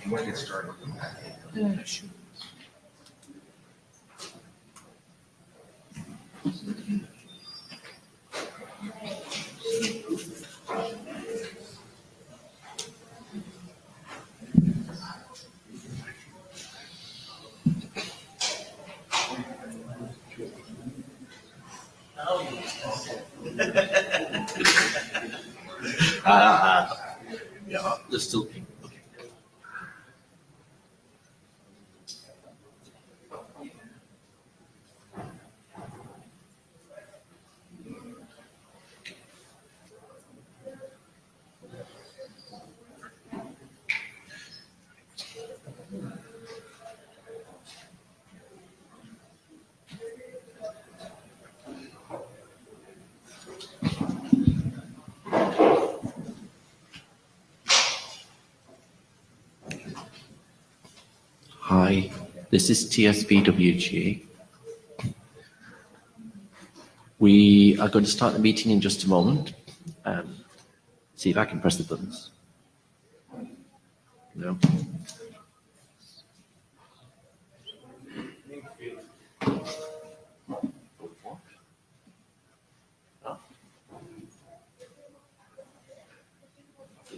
You want to get started? Yeah, sure. Yeah, there's still people. Hi, this is Tsvwg. We are going to start the meeting in just a moment. See if I can press the buttons. No.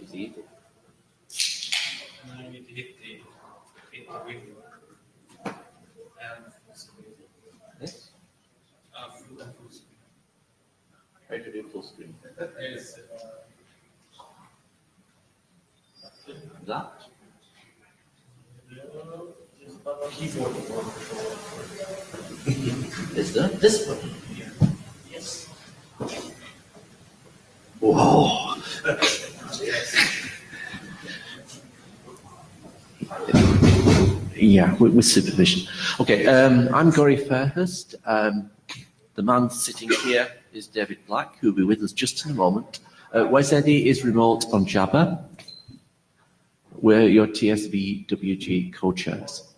Easy. Now you need to hit the window. And This? full screen. Try to do full screen. Yes. That? Keyboard. Is that this one? Yes. Whoa. Yeah, with supervision. Okay, I'm Gary Fairhurst. The man sitting here is David Black, who will be with us just in a moment. Wes Eddy is remote on Jabba. We're your Tsvwg co-chairs.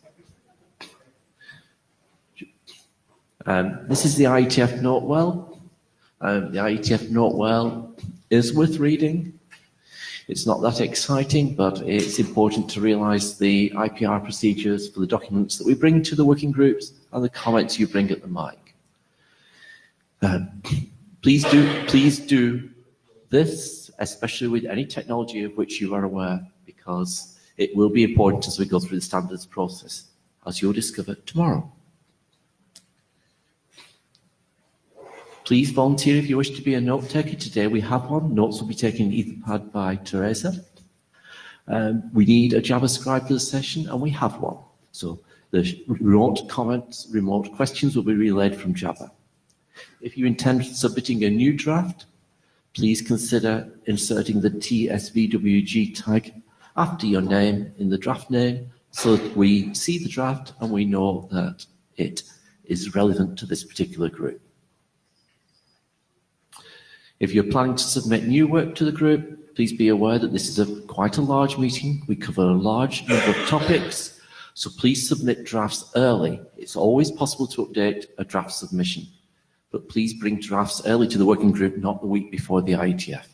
This is the IETF Notewell. The IETF Notewell is worth reading. It's not that exciting, but it's important to realise the IPR procedures for the documents that we bring to the working groups and the comments you bring at the mic. Please do this, especially with any technology of which you are aware, because it will be important as we go through the standards process, as you'll discover tomorrow. Please volunteer if you wish to be a note taker. Today we have one. Notes will be taken in Etherpad by Teresa. We need a JavaScribe for the session, and we have one. So the remote comments, remote questions will be relayed from Java. If you intend submitting a new draft, please consider inserting the Tsvwg tag after your name in the draft name so that we see the draft and we know that it is relevant to this particular group. If you're planning to submit new work to the group, please be aware that this is quite a large meeting. We cover a large number of topics, so please submit drafts early. It's always possible to update a draft submission, but please bring drafts early to the working group, not the week before the IETF.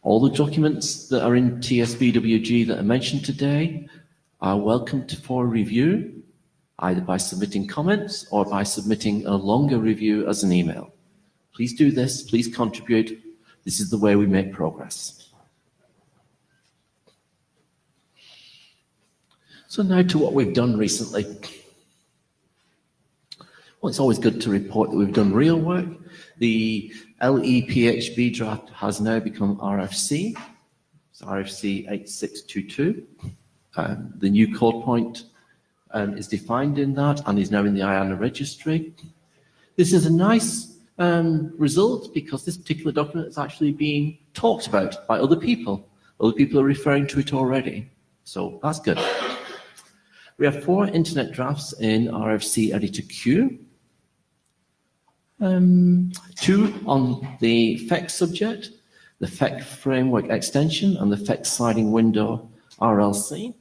All the documents that are in Tsvwg that are mentioned today are welcome for review, either by submitting comments or by submitting a longer review as an email. Please do this, please contribute. This is the way we make progress. So now to what we've done recently. Well, it's always good to report that we've done real work. The LEPHB draft has now become RFC. It's RFC 8622. The new code point is defined in that and is now in the IANA registry. This is a nice result because this particular document is actually being talked about by other people. Other people are referring to it already. So that's good. We have 4 internet drafts in RFC Editor Q. 2 on the FEC subject, the FEC framework extension and the FEC sliding window RLC,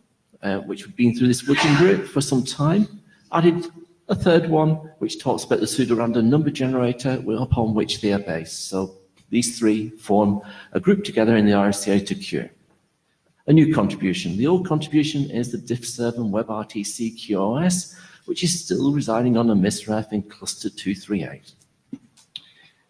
which have been through this working group for some time. Added a 3rd one, which talks about the pseudorandom number generator upon which they are based. So these 3 form a group together in the RFC Editor Q. A new contribution. The old contribution is the diff-serve and WebRTC QoS, which is still residing on a misref in cluster 238.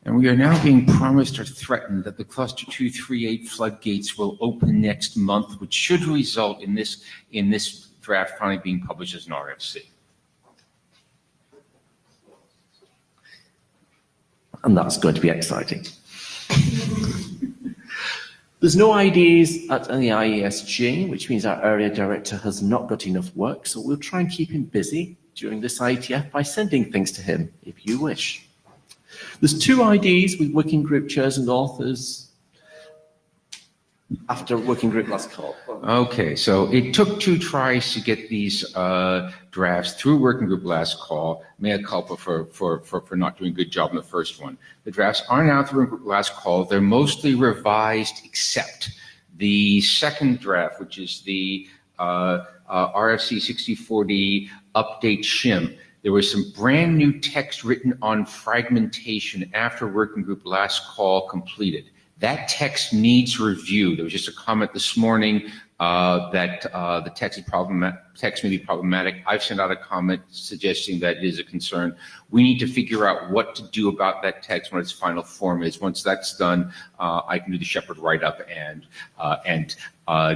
And we are now being promised or threatened that the cluster 238 floodgates will open next month, which should result in this draft finally being published as an RFC. And that's going to be exciting. There's no IDs at the IESG, which means our area director has not got enough work, so we'll try and keep him busy during this IETF by sending things to him, if you wish. There's 2 IDs with working group chairs and authors after working group last call. Okay, so it took 2 tries to get these drafts through working group last call. Mea culpa for not doing a good job in the first one. The drafts are now through working group last call. They're mostly revised except the second draft, which is the RFC 64D update shim. There was some brand new text written on fragmentation after working group last call completed. That text needs review. There was just a comment this morning that the text may be problematic. I've sent out a comment suggesting that it is a concern. We need to figure out what to do about that text when its final form is. Once that's done, I can do the Shepherd write-up and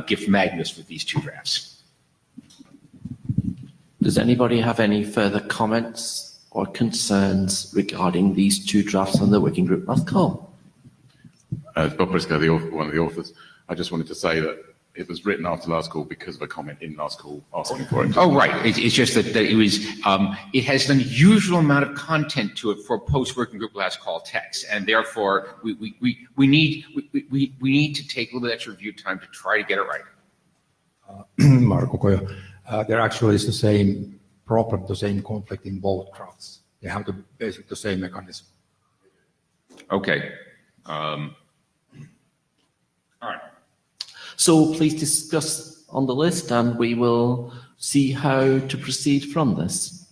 gift Magnus with these 2 drafts. Does anybody have any further comments or concerns regarding these 2 drafts on the working group last call? Bob Briscoe, one of the authors. I just wanted to say that it was written after last call because of a comment in last call asking for it. Oh, right. It's just that it was. It has an unusual amount of content to it for post-working group last call text, and therefore we need to take a little bit extra review time to try to get it right. Marco Koyo. There actually is the same problem, the same conflict in both drafts. They have basically the same mechanism. Okay. All right. So please discuss on the list and we will see how to proceed from this.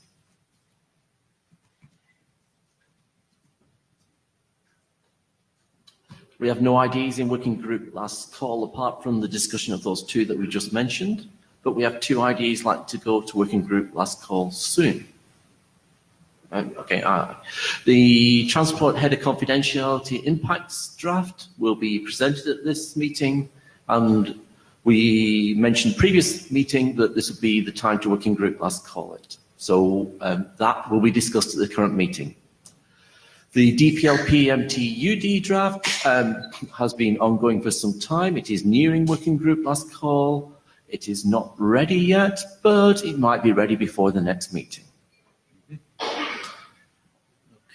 We have no IDs in working group last call apart from the discussion of those 2 that we just mentioned, but we have 2 IDs like to go to working group last call soon. Okay, the transport header confidentiality impacts draft will be presented at this meeting, and we mentioned previous meeting that this would be the time to working group last call it. So that will be discussed at the current meeting. The DPLP MTUD draft has been ongoing for some time. It is nearing working group last call. It is not ready yet, but it might be ready before the next meeting.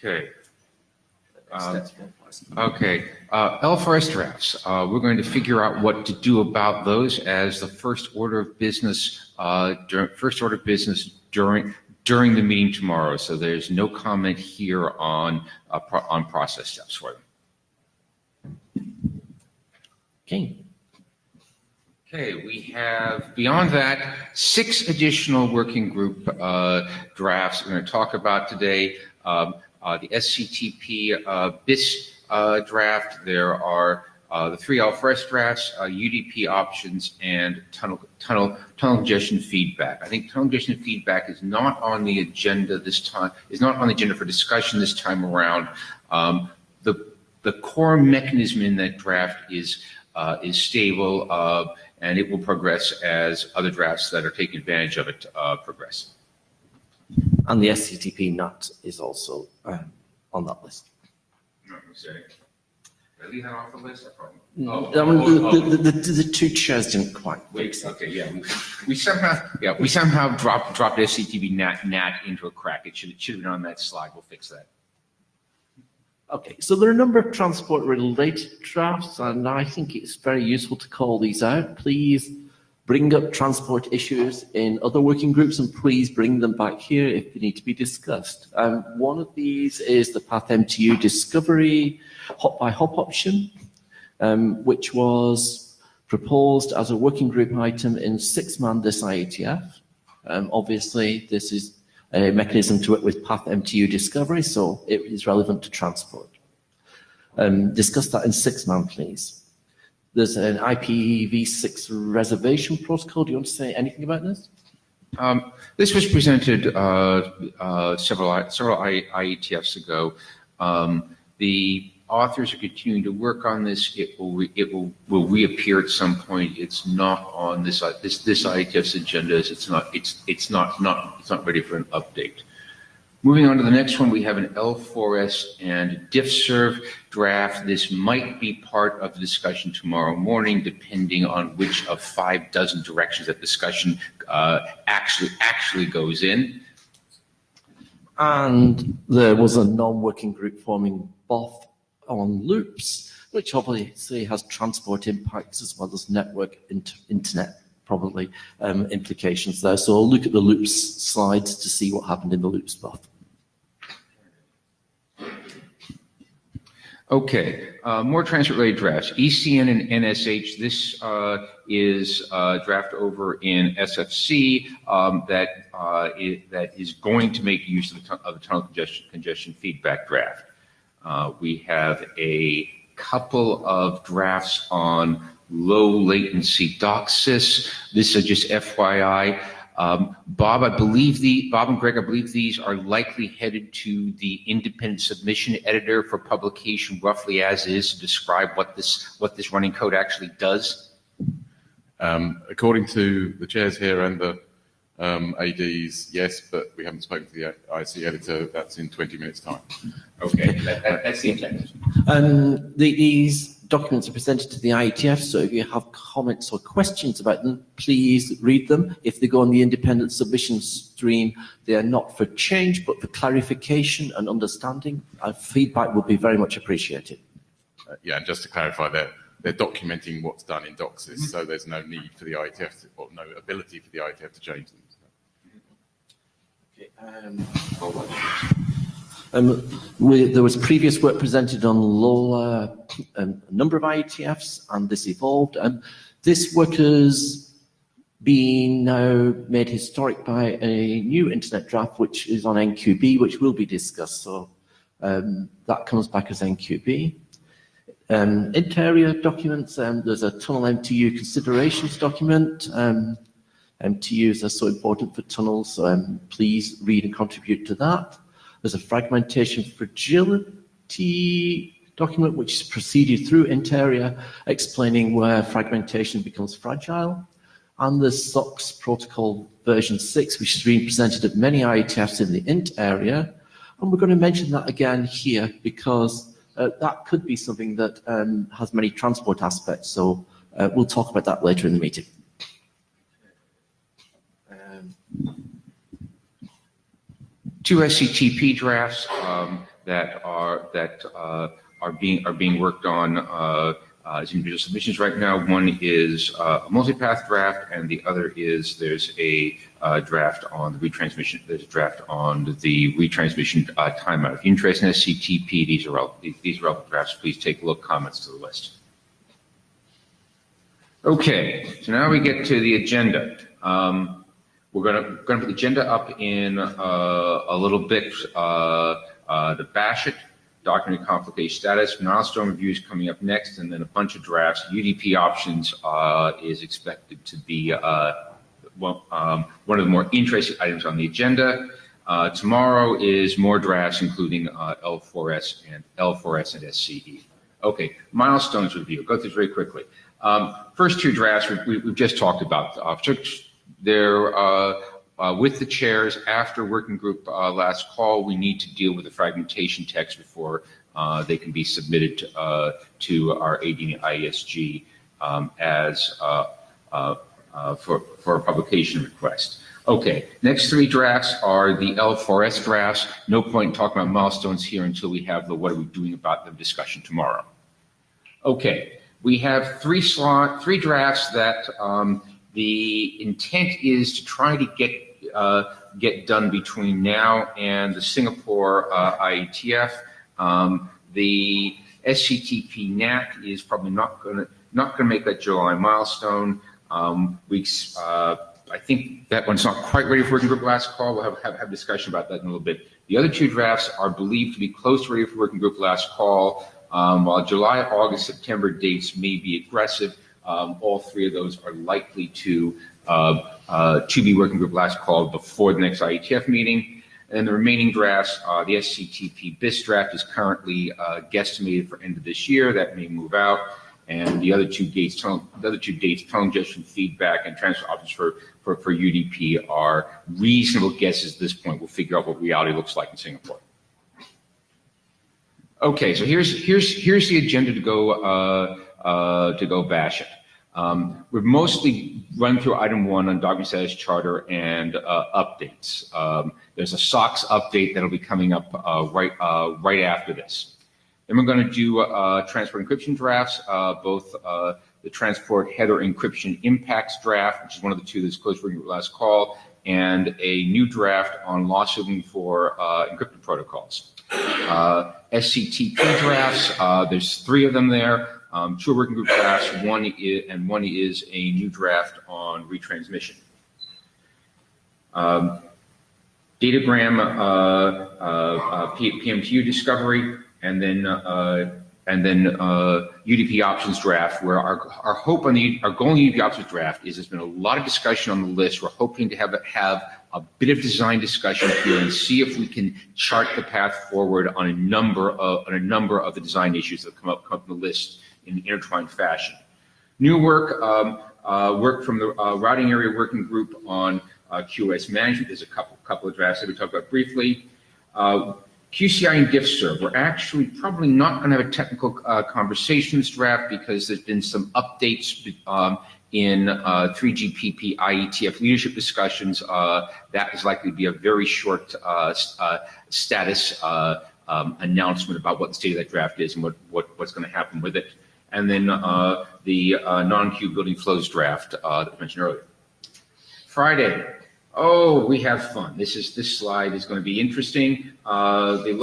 Okay. LFRS drafts. We're going to figure out what to do about those as the first order of business. During the meeting tomorrow. So there's no comment here on process steps for them. Okay. Okay, we have, beyond that, 6 additional working group drafts we're going to talk about today. The SCTP BIS draft, there are the 3 LFRS drafts, UDP options, and tunnel congestion feedback. I think tunnel congestion feedback is not on the agenda this time, is not on the agenda for discussion this time around. The core mechanism in that draft is stable, and it will progress as other drafts that are taking advantage of it progress. And the SCTP NAT is also on that list. No, sorry. Did I leave that off the list? The two chairs didn't quite. Wait, okay, yeah. We somehow dropped SCTP NAT into a crack. It should have been on that slide. We'll fix that. Okay, so there are a number of transport-related drafts, and I think it's very useful to call these out. Please bring up transport issues in other working groups, and please bring them back here if they need to be discussed. One of these is the Path MTU Discovery hop-by-hop option, which was proposed as a working group item in 6-man this IETF. Obviously, this is a mechanism to work with Path MTU Discovery, so it is relevant to transport. Discuss that in 6-man, please. There's an IPv6 reservation protocol. Do you want to say anything about this? This was presented several IETFs ago. The authors are continuing to work on this. It will reappear at some point. It's not on this IETF's agenda. It's not ready for an update. Moving on to the next one, we have an L4S and diffserv draft. This might be part of the discussion tomorrow morning, depending on which of 5 dozen directions that discussion actually goes in. And there was a non-working group forming BOF on loops, which obviously has transport impacts as well as network internet probably implications there. So I'll look at the loops slides to see what happened in the loops BOF. Okay, more transport-related drafts. ECN and NSH, this is a draft over in SFC that is going to make use of the tunnel congestion feedback draft. We have a couple of drafts on low latency DOCSIS. This is just FYI. Bob and Greg, I believe these are likely headed to the independent submission editor for publication roughly as is to describe what this running code actually does. According to the chairs here and the ADs, yes, but we haven't spoken to the IC editor. That's in 20 minutes' time. Okay, that's the intent. These documents are presented to the IETF, so if you have comments or questions about them, please read them. If they go on the independent submission stream, they are not for change, but for clarification and understanding. Feedback will be very much appreciated. Yeah, and just to clarify that, they're documenting what's done in DOCSIS, so there's no need for the IETF, or no ability for the IETF to change them. There was previous work presented on LoLa, a number of IETFs, and this evolved. This work has been now made historic by a new internet draft, which is on NQB, which will be discussed. So that comes back as NQB. Interior documents, there's a tunnel MTU considerations document. MTUs are so important for tunnels, so please read and contribute to that. There's a fragmentation fragility document which is proceeded through Interior, explaining where fragmentation becomes fragile. And the SOX protocol version 6, which has been presented at many IETFs in the INT area. And we're going to mention that again here because that could be something that has many transport aspects. So we'll talk about that later in the meeting. Two SCTP drafts that are being worked on as individual submissions right now. One is a multipath draft, and the other is there's a draft on the retransmission. There's a draft on the retransmission timeout. If you're interested in SCTP, these are relevant drafts. Please take a look. Comments to the list. Okay, so now we get to the agenda. We're going to put the agenda up in a little bit. The BASHIT, document complication status, milestone reviews coming up next, and then a bunch of drafts. UDP options is expected to be one of the more interesting items on the agenda. Tomorrow is more drafts, including L4S and SCE. Okay, milestones review. Go through this very quickly. First two drafts we've just talked about. There with the chairs after working group last call, we need to deal with the fragmentation text before they can be submitted to our AD and IESG as for a publication request. Okay, next three drafts are the L4S drafts. No point in talking about milestones here until we have the what are we doing about them discussion tomorrow. Okay, we have three drafts that the intent is to try to get done between now and the Singapore IETF. The SCTP NAC is probably not going to make that July milestone. I think that one's not quite ready for working group last call. We'll have discussion about that in a little bit. The other two drafts are believed to be close to ready for working group last call. While July, August, September dates may be aggressive, all three of those are likely to be working group last call before the next IETF meeting. And the remaining drafts, the SCTP BIS draft is currently guesstimated for end of this year. That may move out. And the other two dates, tunnel ingestion feedback and transfer options for UDP are reasonable guesses at this point. We'll figure out what reality looks like in Singapore. Okay, so here's the agenda to go bash it. We've mostly run through item 1 on document status charter and updates. There's a SOX update that'll be coming up right after this. Then we're going to do transport encryption drafts, both the transport header encryption impacts draft, which is one of the two that's close to the last call, and a new draft on lawsuiting for encrypted protocols. SCTP drafts, there's 3 of them there. 2 are working group drafts, one is a new draft on retransmission. Datagram PMTU discovery, and then UDP options draft, where our hope on our goal in the UDP options draft is there's been a lot of discussion on the list. We're hoping to have a bit of design discussion here and see if we can chart the path forward on a number of the design issues that come up on the list in an intertwined fashion. New work, work from the routing area working group on QoS management. There's a couple of drafts that we talked about briefly. QCI and DiffServ, we're actually probably not going to have a technical conversation in this draft because there's been some updates in 3GPP IETF leadership discussions. That is likely to be a very short status announcement about what the state of that draft is and what's going to happen with it. And then the non-queue building flows draft that I mentioned earlier. Friday. Oh, we have fun. This slide is going to be interesting. The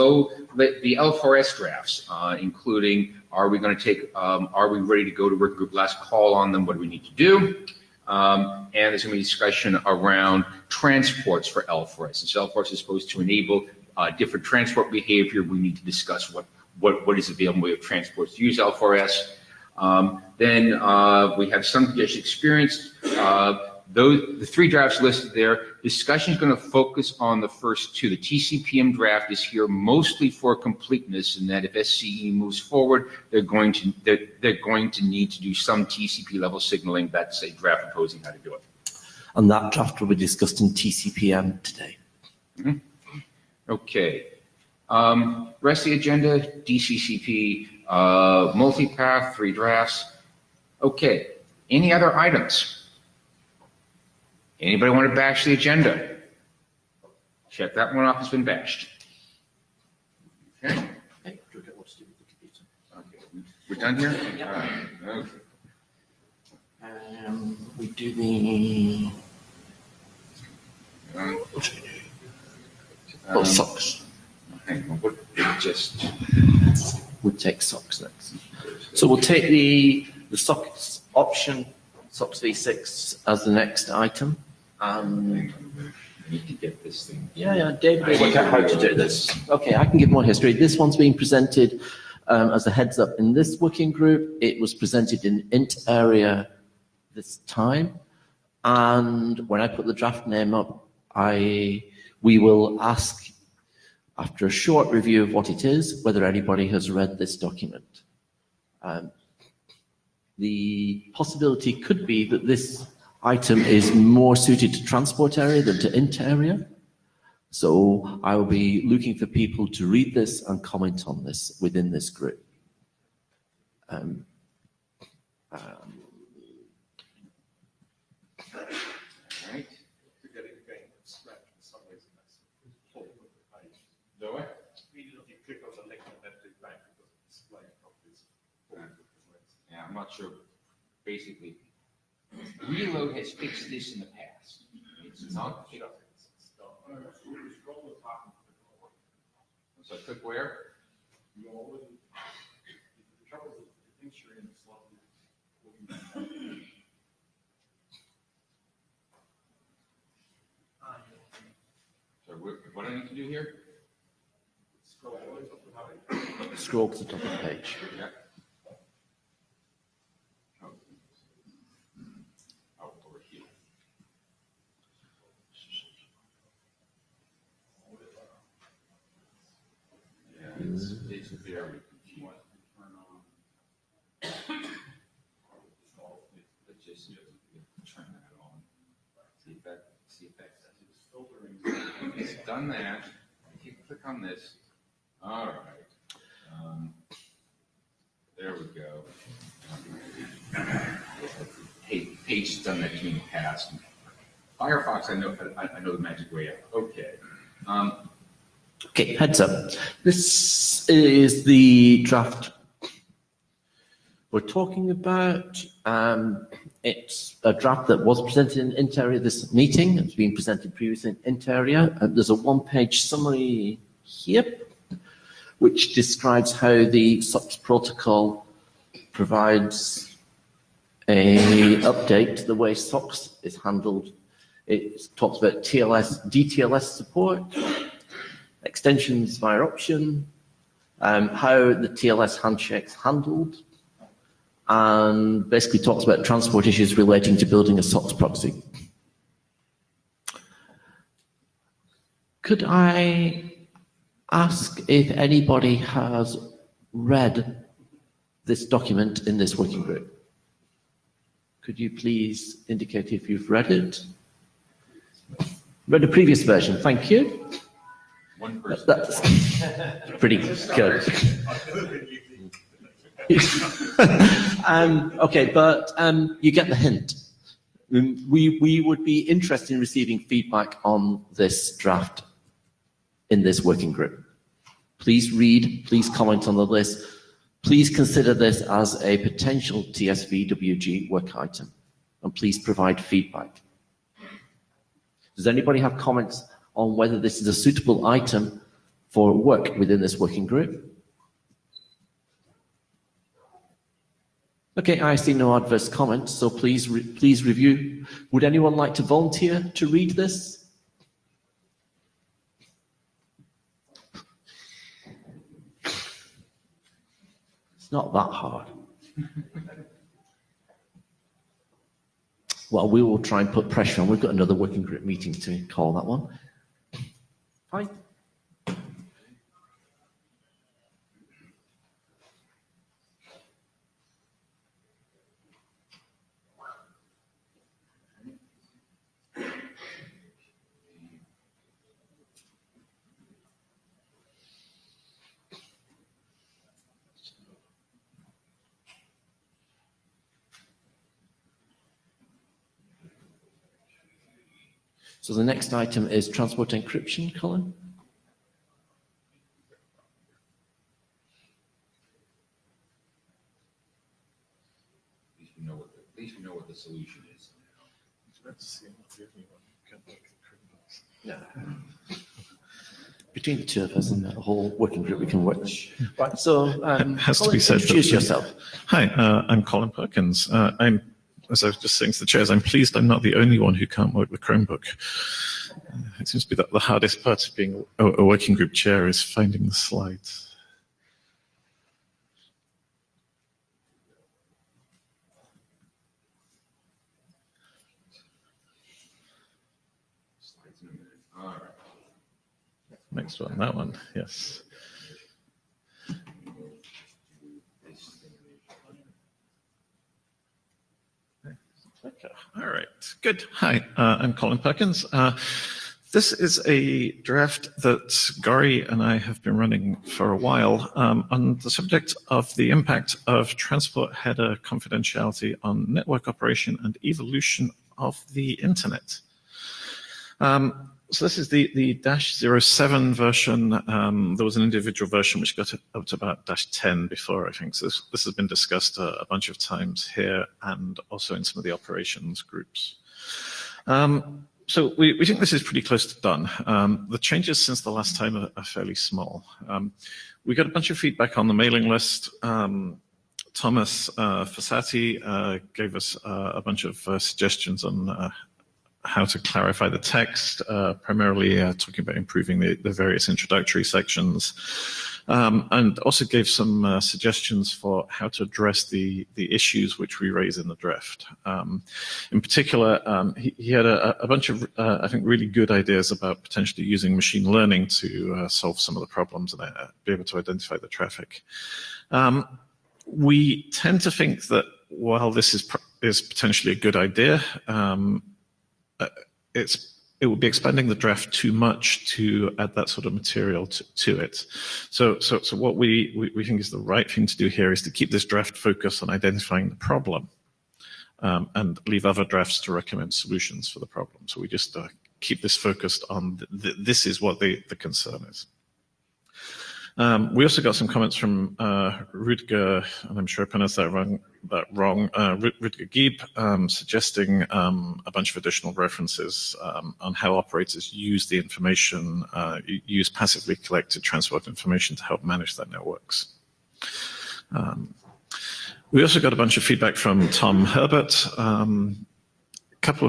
L4S drafts, including are we ready to go to working group last call on them? What do we need to do? And there's going to be discussion around transports for L4S. Since L4S is supposed to enable different transport behavior, we need to discuss what is available way of transports to use L4S. Then we have some congestion experience. The 3 drafts listed there, discussion is going to focus on the first 2. The TCPM draft is here mostly for completeness, in that if SCE moves forward, they're going to need to do some TCP level signaling. That's a draft proposing how to do it. And that draft will be discussed in TCPM today. Mm-hmm. Okay. Rest of the agenda, DCCP, multipath, 3 drafts. Okay. Any other items? Anybody want to bash the agenda? Check that one off. It's been bashed. Okay. Okay, do we get what to do with the computer? Okay. We're done here? Yeah. Okay. We do the SOX. Hang on. We'll take SOX next. So we'll take the SOX option, SOX v6, as the next item. I need to get this thing. Yeah, David will work out how to do this. Okay, I can give more history. This one's being presented as a heads up in this working group. It was presented in int area this time. And when I put the draft name up, we will ask, after a short review of what it is, whether anybody has read this document. The possibility could be that this item is more suited to transport area than to int area. So I will be looking for people to read this and comment on this within this group. Right. To get it again from scratch, for some reason that's the point of the page. Do I? If you click on the link and then do back, it doesn't display it properly. Yeah, I'm not sure. Basically, Reload has fixed this in the past. It's not. So I click where? So what do I need to do here? Scroll to the top of the page. Yeah. Oh, over here. Yeah, it's very confusing. Let's just turn that on. See if that it's done that. If you click on this, all right. There we go. Page has done that to me in the past. Firefox, I know the magic way out. Okay. Okay, heads up. This is the draft we're talking about. It's a draft that was presented in int area this meeting. It's been presented previously in int area. There's a one-page summary here, which describes how the SOX protocol provides a update to the way SOX is handled. It talks about DTLS support, extensions via option, how the TLS handshake's handled, and basically talks about transport issues relating to building a SOX proxy. Could I ask if anybody has read this document in this working group? Could you please indicate if you've read it? Read the previous version, thank you. One person. That's pretty good. Okay, but you get the hint. We would be interested in receiving feedback on this draft in this working group. Please read, please comment on the list. Please consider this as a potential TSVWG work item, and please provide feedback. Does anybody have comments on whether this is a suitable item for work within this working group? Okay, I see no adverse comments, so please review. Would anyone like to volunteer to read this? It's not that hard. Well, we will try and put pressure on. We've got another working group meeting to call that one. Fine. So the next item is transport encryption, Colin. At least we know what the solution is. Yeah. Between the two of us and the whole working group, we can work. Right. So, it has Colin, to be said. introduce yourself. Hi, I'm Colin Perkins. As I was just saying to the chairs, I'm pleased I'm not the only one who can't work with Chromebook. It seems to be that the hardest part of being a working group chair is finding the slides. Slides in a minute. All right. Next one, that one, yes. Okay, all right, Good. Hi, I'm Colin Perkins. This is a draft that Gary and I have been running for a while on the subject of the impact of transport header confidentiality on network operation and evolution of the internet. So this is the -07 version. There was an individual version which got up to about -10 before, I think. So this has been discussed a bunch of times here and also in some of the operations groups. So we think this is pretty close to done. The changes since the last time are fairly small. We got a bunch of feedback on the mailing list. Thomas Fossati gave us a bunch of suggestions on how to clarify the text, primarily talking about improving the various introductory sections, and also gave some suggestions for how to address the issues which we raise in the draft. In particular, he had a bunch of, I think, really good ideas about potentially using machine learning to solve some of the problems and be able to identify the traffic. We tend to think that while this is potentially a good idea, it would be expanding the draft too much to add that sort of material to it. So what we think is the right thing to do here is to keep this draft focused on identifying the problem, and leave other drafts to recommend solutions for the problem. So we just keep this focused on this is what the concern is. We also got some comments from Rutger, and I'm sure I pronounced that wrong, Rutger Gieb, suggesting a bunch of additional references on how operators use the information, use passively collected transport information to help manage their networks. We also got a bunch of feedback from Tom Herbert. Couple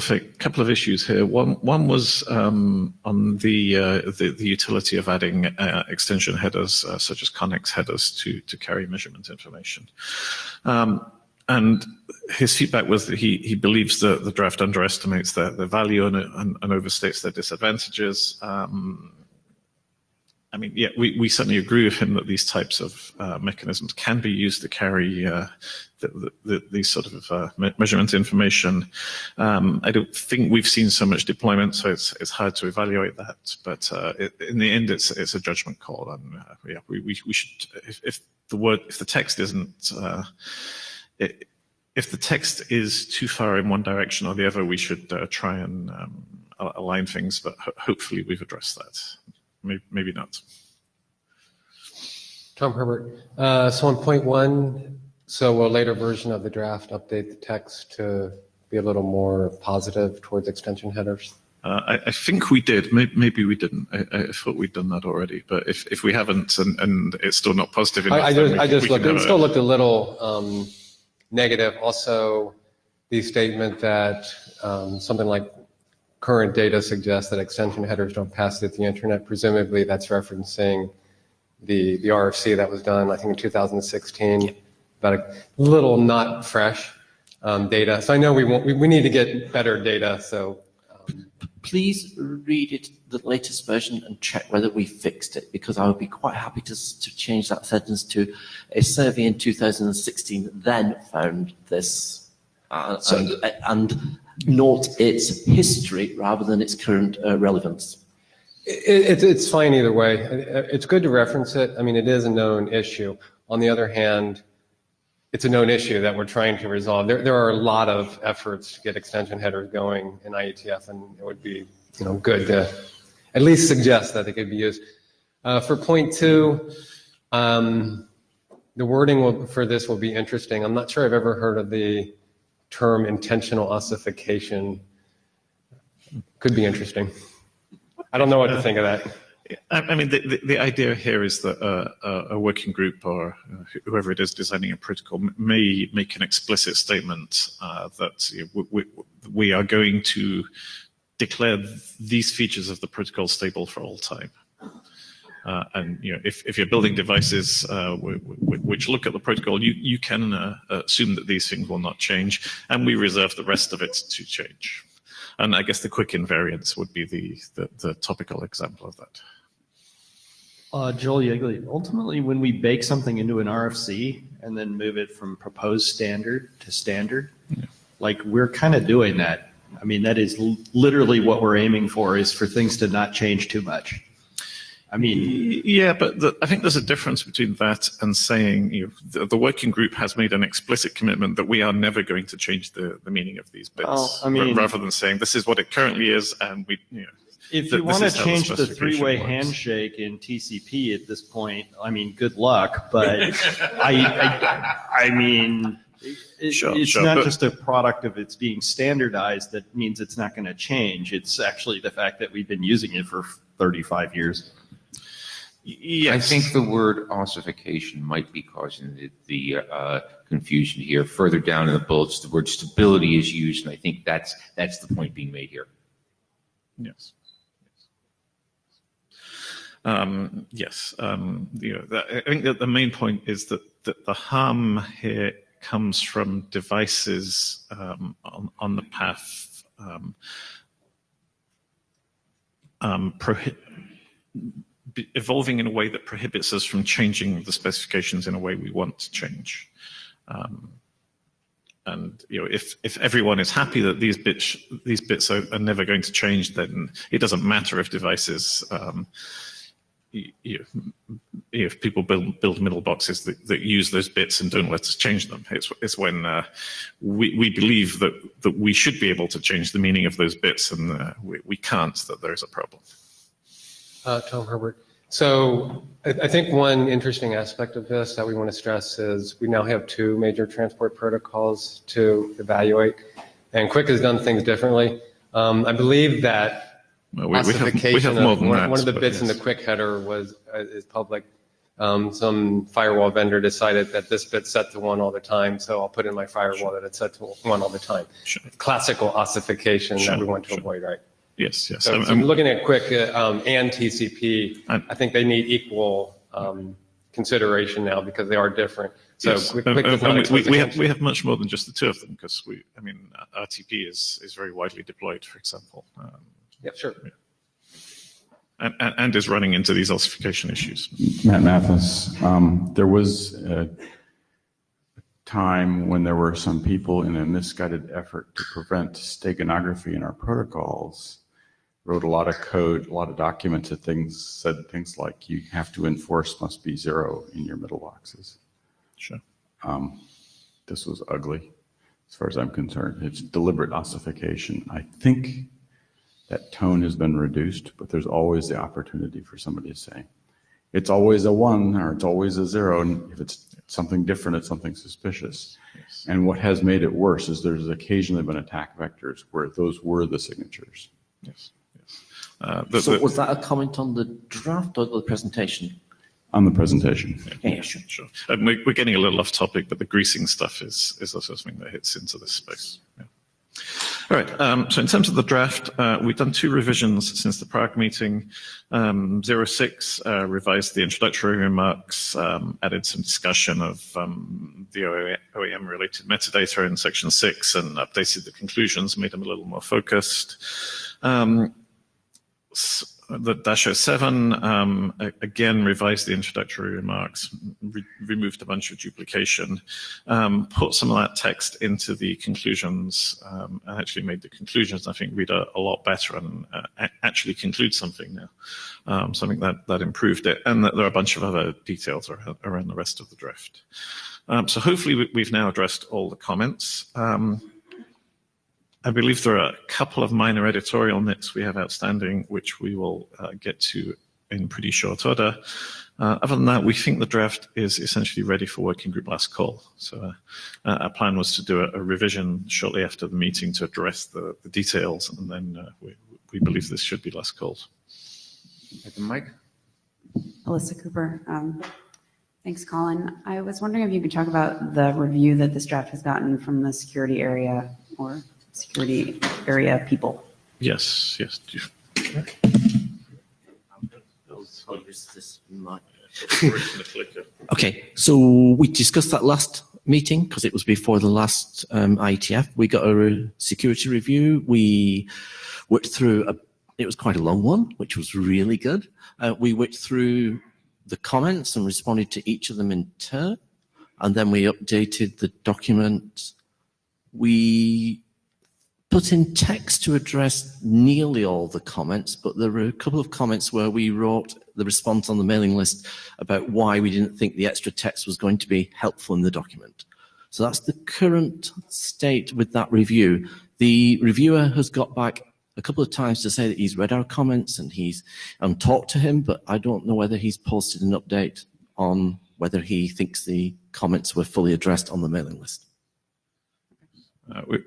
of issues here. One was on the utility of adding extension headers such as connex headers to carry measurement information. And his feedback was that he believes that the draft underestimates their value and overstates their disadvantages. I mean, yeah, we certainly agree with him that these types of mechanisms can be used to carry these sort of measurement information. I don't think we've seen so much deployment, so it's hard to evaluate that. But in the end, it's a judgment call, and yeah, we should if the text isn't if the text is too far in one direction or the other, we should try and align things. But hopefully, we've addressed that. Maybe not. Tom Herbert. So on point 1, so will a later version of the draft update the text to be a little more positive towards extension headers? I think we did. Maybe we didn't. I thought we'd done that already. But if we haven't and it's still not positive enough, I just looked. It still looked a little negative. Also, the statement that something like current data suggests that extension headers don't pass through the internet. Presumably, that's referencing the RFC that was done, I think, in 2016. About a little not fresh data. So I know we need to get better data. So please read it, the latest version, and check whether we fixed it, because I would be quite happy to change that sentence to a survey in 2016 then found this and note its history rather than its current relevance. It's fine either way. It's good to reference it. I mean, it is a known issue. On the other hand, it's a known issue that we're trying to resolve. There are a lot of efforts to get extension headers going in IETF, and it would be good to at least suggest that they could be used. For point 2, the wording for this will be interesting. I'm not sure I've ever heard of the term intentional ossification. Could be interesting. I don't know what to think of that. I mean, the idea here is that a working group or whoever it is designing a protocol may make an explicit statement that we are going to declare these features of the protocol stable for all time. And if you're building devices which look at the protocol, you can assume that these things will not change, and we reserve the rest of it to change. And I guess the quick invariance would be the topical example of that. Joel Yegley, ultimately, when we bake something into an RFC and then move it from proposed standard to standard, like we're kind of doing that I mean, that is literally what we're aiming for, is for things to not change too much. I mean, yeah, but I think there's a difference between that and saying, the working group has made an explicit commitment that we are never going to change the meaning of these bits, Well, I mean, rather than saying this is what it currently is, and if you want to change the specification three-way works. handshake in TCP at this point, I mean, good luck. But I mean, it's not but just a product of it's being standardized that means it's not going to change. It's actually the fact that we've been using it for 35 years. yes. I think the word ossification might be causing the confusion here. Further down in the bullets, the word stability is used, and I think that's the point being made here. Yes. Yes. I think that the main point is that the harm here comes from devices on the path evolving in a way that prohibits us from changing the specifications in a way we want to change. And if everyone is happy that these bits are never going to change, then it doesn't matter if devices, if people build middle boxes that use those bits and don't let us change them. It's when we believe that we should be able to change the meaning of those bits, and we can't, that there's a problem. Tom Herbert. So I think one interesting aspect of this that we want to stress is we now have two major transport protocols to evaluate, and QUIC has done things differently. I believe that ossification we have more than one of the but bits yes. in the QUIC header is public. Some firewall vendor decided that this bit's set to 1 all the time, so I'll put in my firewall that it's set to 1 all the time. Sure. Classical ossification Sure, that we want to sure. avoid, right? Yes, yes. So looking at QUIC and TCP, I think they need equal consideration now because they are different. So Yes. QUIC does not we have much more than just the two of them, because RTP is very widely deployed, for example. Yeah, sure. And is running into these ossification issues. Matt Mathis, there was a time when there were some people in a misguided effort to prevent steganography in our protocols, wrote a lot of code, a lot of documents that said things like you have to enforce must be 0 in your middle boxes. Sure. This was ugly as far as I'm concerned. It's deliberate ossification. I think that tone has been reduced, but there's always the opportunity for somebody to say, it's always a 1 or it's always a 0. And if it's something different, it's something suspicious. Yes. And what has made it worse is there's occasionally been attack vectors where those were the signatures. Yes. So was that a comment on the draft or the presentation? On the presentation. Yeah, sure. Sure. We're getting a little off topic, but the greasing stuff is also something that hits into this space. Yeah. All right. So in terms of the draft, we've done 2 revisions since the Prague meeting. 06 revised the introductory remarks, added some discussion of the OEM-related metadata in section 6, and updated the conclusions, made them a little more focused. The -07 again revised the introductory remarks, removed a bunch of duplication, put some of that text into the conclusions, and actually made the conclusions, I think, read a lot better and actually conclude something now. So I think that improved it, and that there are a bunch of other details around the rest of the draft. So hopefully we've now addressed all the comments. I believe there are a couple of minor editorial nits we have outstanding, which we will get to in pretty short order. Other than that, we think the draft is essentially ready for working group last call. So our plan was to do a revision shortly after the meeting to address the details, and then we believe this should be last called. At the mic. Alyssa Cooper. Thanks, Colin. I was wondering if you could talk about the review that this draft has gotten from the security area or security area people. Yes. Okay, so we discussed that last meeting because it was before the last IETF. We got a security review. We worked through it was quite a long one, which was really good. We worked through the comments and responded to each of them in turn, and then we updated the document. We put in text to address nearly all the comments, but there were a couple of comments where we wrote the response on the mailing list about why we didn't think the extra text was going to be helpful in the document. So that's the current state with that review. The reviewer has got back a couple of times to say that he's read our comments and he's talked to him, but I don't know whether he's posted an update on whether he thinks the comments were fully addressed on the mailing list.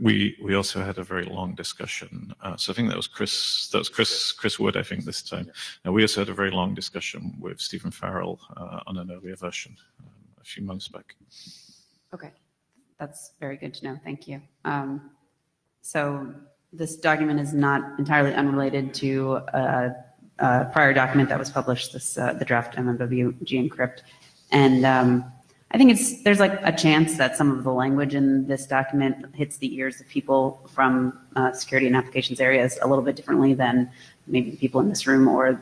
We also had a very long discussion. So I think that was Chris Wood, I think, this time. We also had a very long discussion with Stephen Farrell on an earlier version a few months back. Okay, that's very good to know. Thank you. So this document is not entirely unrelated to a prior document that was published, the draft MMWG encrypt. And I think there's like a chance that some of the language in this document hits the ears of people from security and applications areas a little bit differently than maybe the people in this room or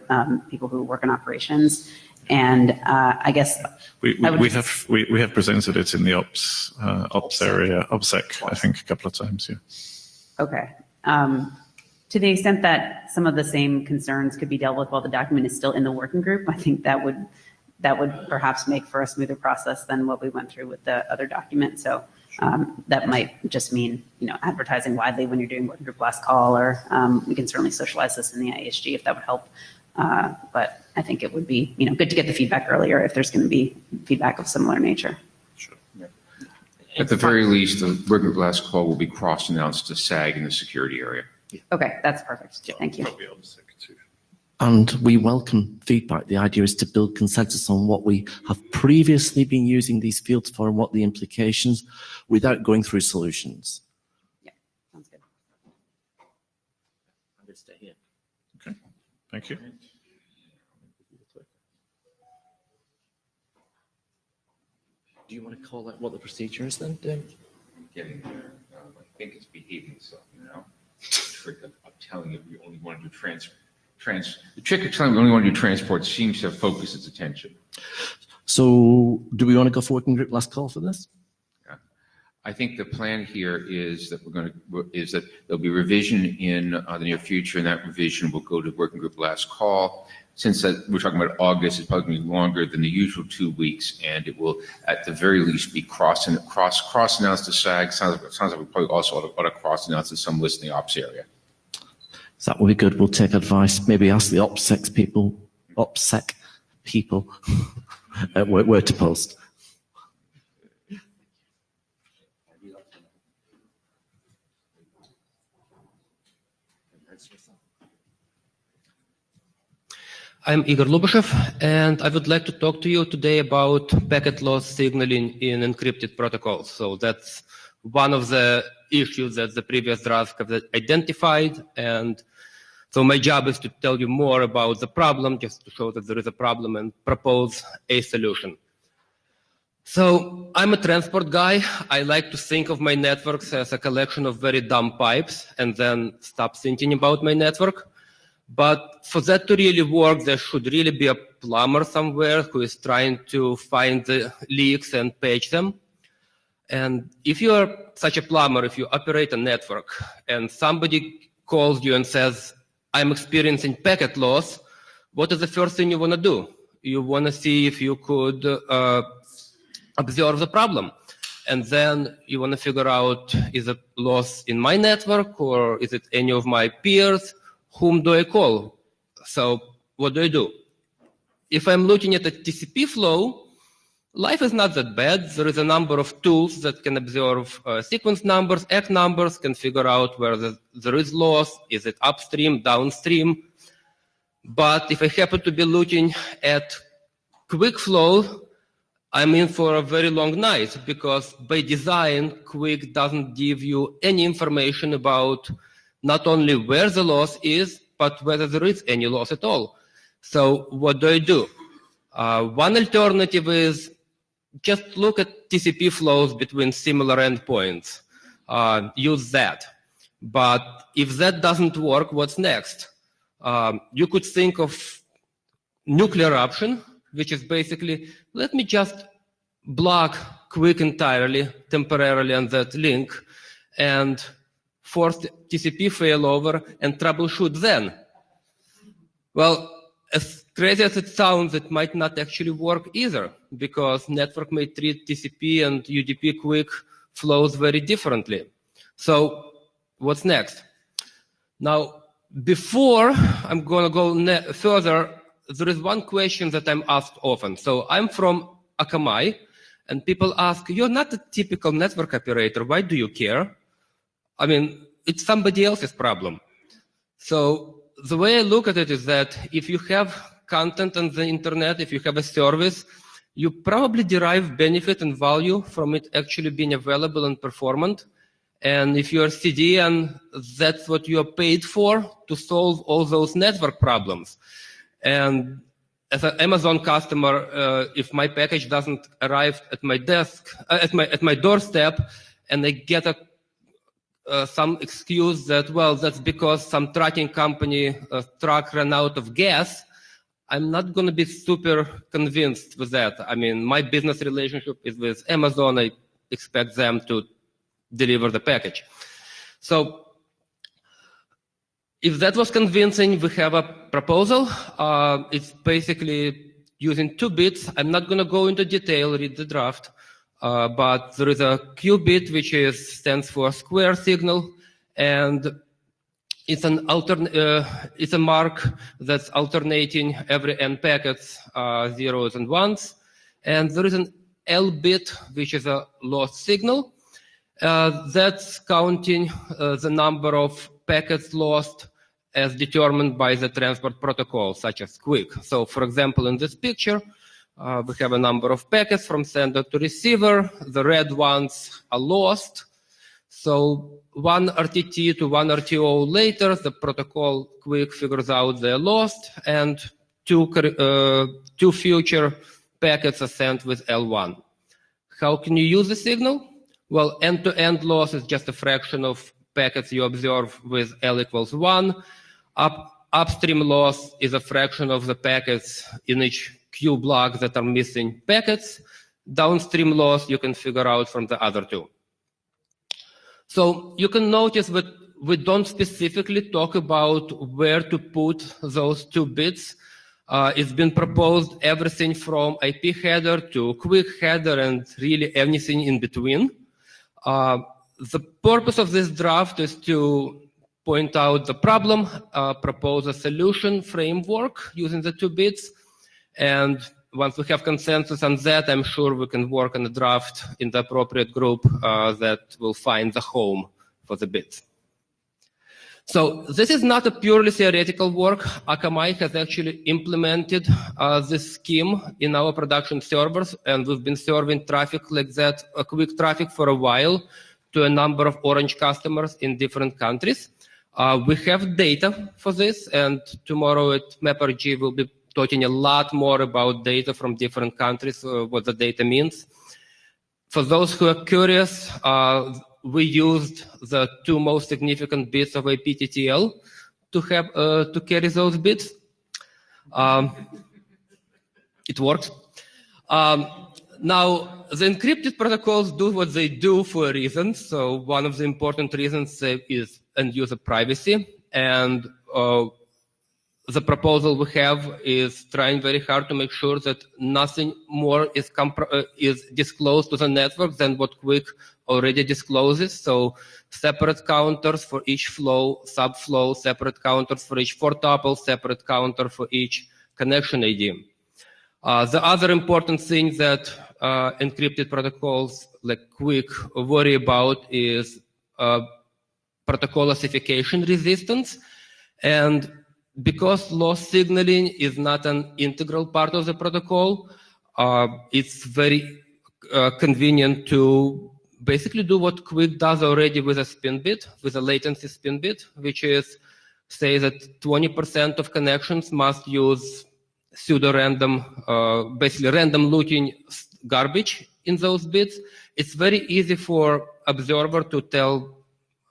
people who work in operations. And I guess we have presented it in the ops area, OPSEC, I think, a couple of times. Yeah. Okay. To the extent that some of the same concerns could be dealt with while the document is still in the working group, I think that would perhaps make for a smoother process than what we went through with the other document. So that might just mean, advertising widely when you're doing working group last call, or we can certainly socialize this in the IESG if that would help. But I think it would be, good to get the feedback earlier if there's going to be feedback of similar nature. Sure. Yeah. At the very least, the working group last call will be cross-announced to SAG in the security area. Okay, that's perfect. Thank you. Probably OPSEC too. And we welcome feedback. The idea is to build consensus on what we have previously been using these fields for and what the implications without going through solutions. Yeah, sounds good. I'm going to stay here. Okay, thank you. Do you want to call out what the procedure is then, Dave? I'm getting there. I think it's behaving itself, The trick of telling you only want to do the trick of telling you only want to do transport seems to have focused its attention. So do we want to go for working group last call for this? Yeah. I think the plan here is that there'll be revision in the near future, and that revision will go to working group last call. Since we're talking about August, it's probably going to be longer than the usual 2 weeks, and it will, at the very least, be cross-announced to SAG. Sounds like we probably also ought to cross-announce to some list in the ops area. So that will be good. We'll take advice. Maybe ask the OPSEC people where to post. I'm Igor Lubashev, and I would like to talk to you today about packet loss signaling in encrypted protocols. So that's one of the issues that the previous draft have identified, and so my job is to tell you more about the problem, just to show that there is a problem and propose a solution. So I'm a transport guy. I like to think of my networks as a collection of very dumb pipes and then stop thinking about my network. But for that to really work, there should really be a plumber somewhere who is trying to find the leaks and patch them. And if you are such a plumber, if you operate a network and somebody calls you and says, I'm experiencing packet loss, what is the first thing you want to do? You want to see if you could observe the problem. And then you want to figure out, is it loss in my network or is it any of my peers? Whom do I call? So what do? If I'm looking at a TCP flow, life is not that bad. There is a number of tools that can observe sequence numbers, ACK numbers, can figure out where there is loss, is it upstream, downstream. But if I happen to be looking at quick flow, I'm in for a very long night, because by design, quick doesn't give you any information about not only where the loss is, but whether there is any loss at all. So what do? One alternative is just look at TCP flows between similar endpoints. Use that. But if that doesn't work, what's next? You could think of nuclear option, which is basically, let me just block quick entirely, temporarily on that link, and force TCP failover and troubleshoot then. Well, as crazy as it sounds, it might not actually work either, because network may treat TCP and UDP quick flows very differently. So what's next? Now, before I'm going to go further, there is one question that I'm asked often. So I'm from Akamai, and people ask, you're not a typical network operator. Why do you care? I mean, it's somebody else's problem. So the way I look at it is that if you have content on the internet, if you have a service, you probably derive benefit and value from it actually being available and performant. And if you're CDN, that's what you're paid for, to solve all those network problems. And as an Amazon customer, if my package doesn't arrive at my desk, at my doorstep, and I get some excuse that, well, that's because some trucking company truck ran out of gas, I'm not going to be super convinced with that. I mean, my business relationship is with Amazon. I expect them to deliver the package. So if that was convincing, we have a proposal. It's basically using 2 bits. I'm not going to go into detail, read the draft, but there is a Q bit, which stands for square signal, and it's it's a mark that's alternating every n packets, zeros and ones. And there is an L bit, which is a lost signal. That's counting the number of packets lost as determined by the transport protocol, such as QUIC. So, for example, in this picture, we have a number of packets from sender to receiver. The red ones are lost. So one RTT to one RTO later, the protocol QUIC figures out they're lost, and two future packets are sent with L1. How can you use the signal? Well, end-to-end loss is just a fraction of packets you observe with L equals 1. Upstream loss is a fraction of the packets in each Q block that are missing packets. Downstream loss you can figure out from the other two. So you can notice that we don't specifically talk about where to put those 2 bits. It's been proposed everything from IP header to QUIC header and really anything in between. The purpose of this draft is to point out the problem, propose a solution framework using the 2 bits, and once we have consensus on that, I'm sure we can work on a draft in the appropriate group that will find the home for the bits. So this is not a purely theoretical work. Akamai has actually implemented this scheme in our production servers, and we've been serving traffic like that, QUIC traffic, for a while to a number of Orange customers in different countries. We have data for this, and tomorrow at MapRG we'll be talking a lot more about data from different countries, what the data means. For those who are curious, we used the 2 most significant bits of IPTTL to carry those bits. It works. Now, the encrypted protocols do what they do for a reason. So one of the important reasons is end-user privacy, and the proposal we have is trying very hard to make sure that nothing more is disclosed to the network than what QUIC already discloses. So separate counters for each flow, subflow, separate counters for each 4 tuple, separate counter for each connection ID. The other important thing that encrypted protocols like QUIC worry about is protocol ossification resistance. And because loss signaling is not an integral part of the protocol, it's very convenient to basically do what QUIC does already with a spin bit, with a latency spin bit, which is say that 20% of connections must use pseudo-random, basically random looking garbage in those bits. It's very easy for observer to tell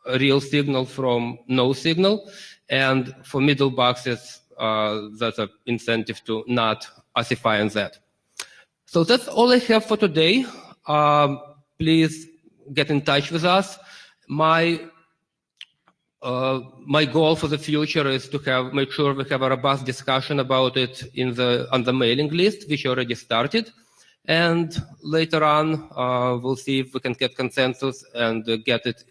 a real signal from no signal. And for middle boxes, that's an incentive to not ossify on that. So that's all I have for today. Please get in touch with us. My My goal for the future is to make sure we have a robust discussion about it on the mailing list, which already started. And later on, we'll see if we can get consensus and get it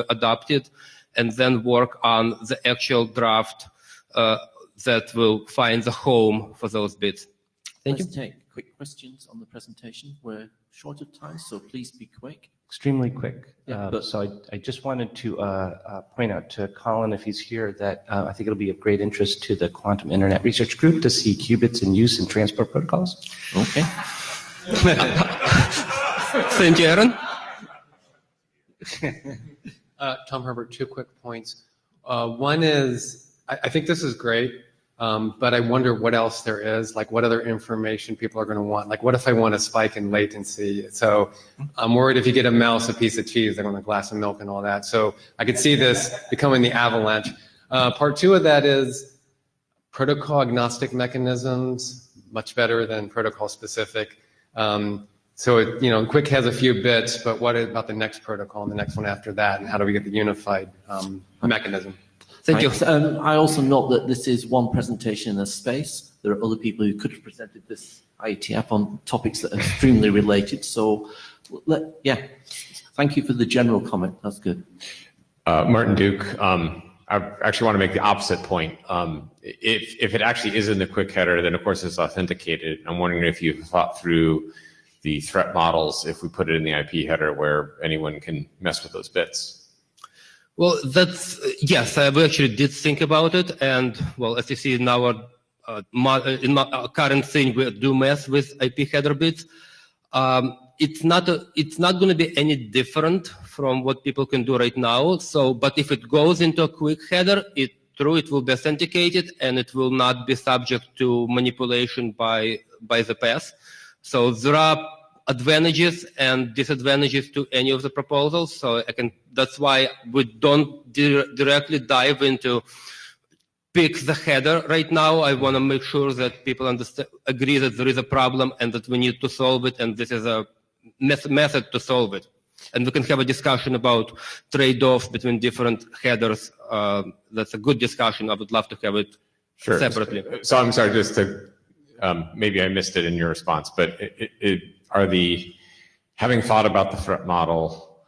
adopted, and then work on the actual draft that will find the home for those bits. Thank Let's you. take quick questions on the presentation. We're short of time, so please be quick. Extremely quick. Yeah, So I just wanted to point out to Colin, if he's here, that I think it'll be of great interest to the Quantum Internet Research Group to see qubits in use in transport protocols. Okay. Thank you, Aaron. Tom Herbert, 2 quick points. One is, I think this is great, but I wonder what else there is, like what other information people are going to want. Like what if I want a spike in latency? So I'm worried if you get a mouse a piece of cheese, they're going to glass of milk and all that. So I could see this becoming the avalanche. Part 2 of that is protocol agnostic mechanisms, much better than protocol specific. So Quick has a few bits, but what about the next protocol and the next one after that, and how do we get the unified mechanism? Thank you. I also note that this is one presentation in a space. There are other people who could have presented this IETF on topics that are extremely related. So, thank you for the general comment. That's good. Martin Duke. I actually want to make the opposite point. If it actually is in the quick header, then of course it's authenticated. I'm wondering if you've thought through the threat models if we put it in the IP header where anyone can mess with those bits. Well, yes, we actually did think about it. And well, as you see in our current thing, we do mess with IP header bits. It's not going to be any different from what people can do right now. So, but if it goes into a quick header, it will be authenticated and it will not be subject to manipulation by the path. So there are advantages and disadvantages to any of the proposals. So that's why we don't directly dive into pick the header right now. I want to make sure that people agree that there is a problem and that we need to solve it, and this is a method to solve it. And we can have a discussion about trade-offs between different headers. That's a good discussion. I would love to have it separately. So I'm sorry, just to, maybe I missed it in your response, but having thought about the threat model,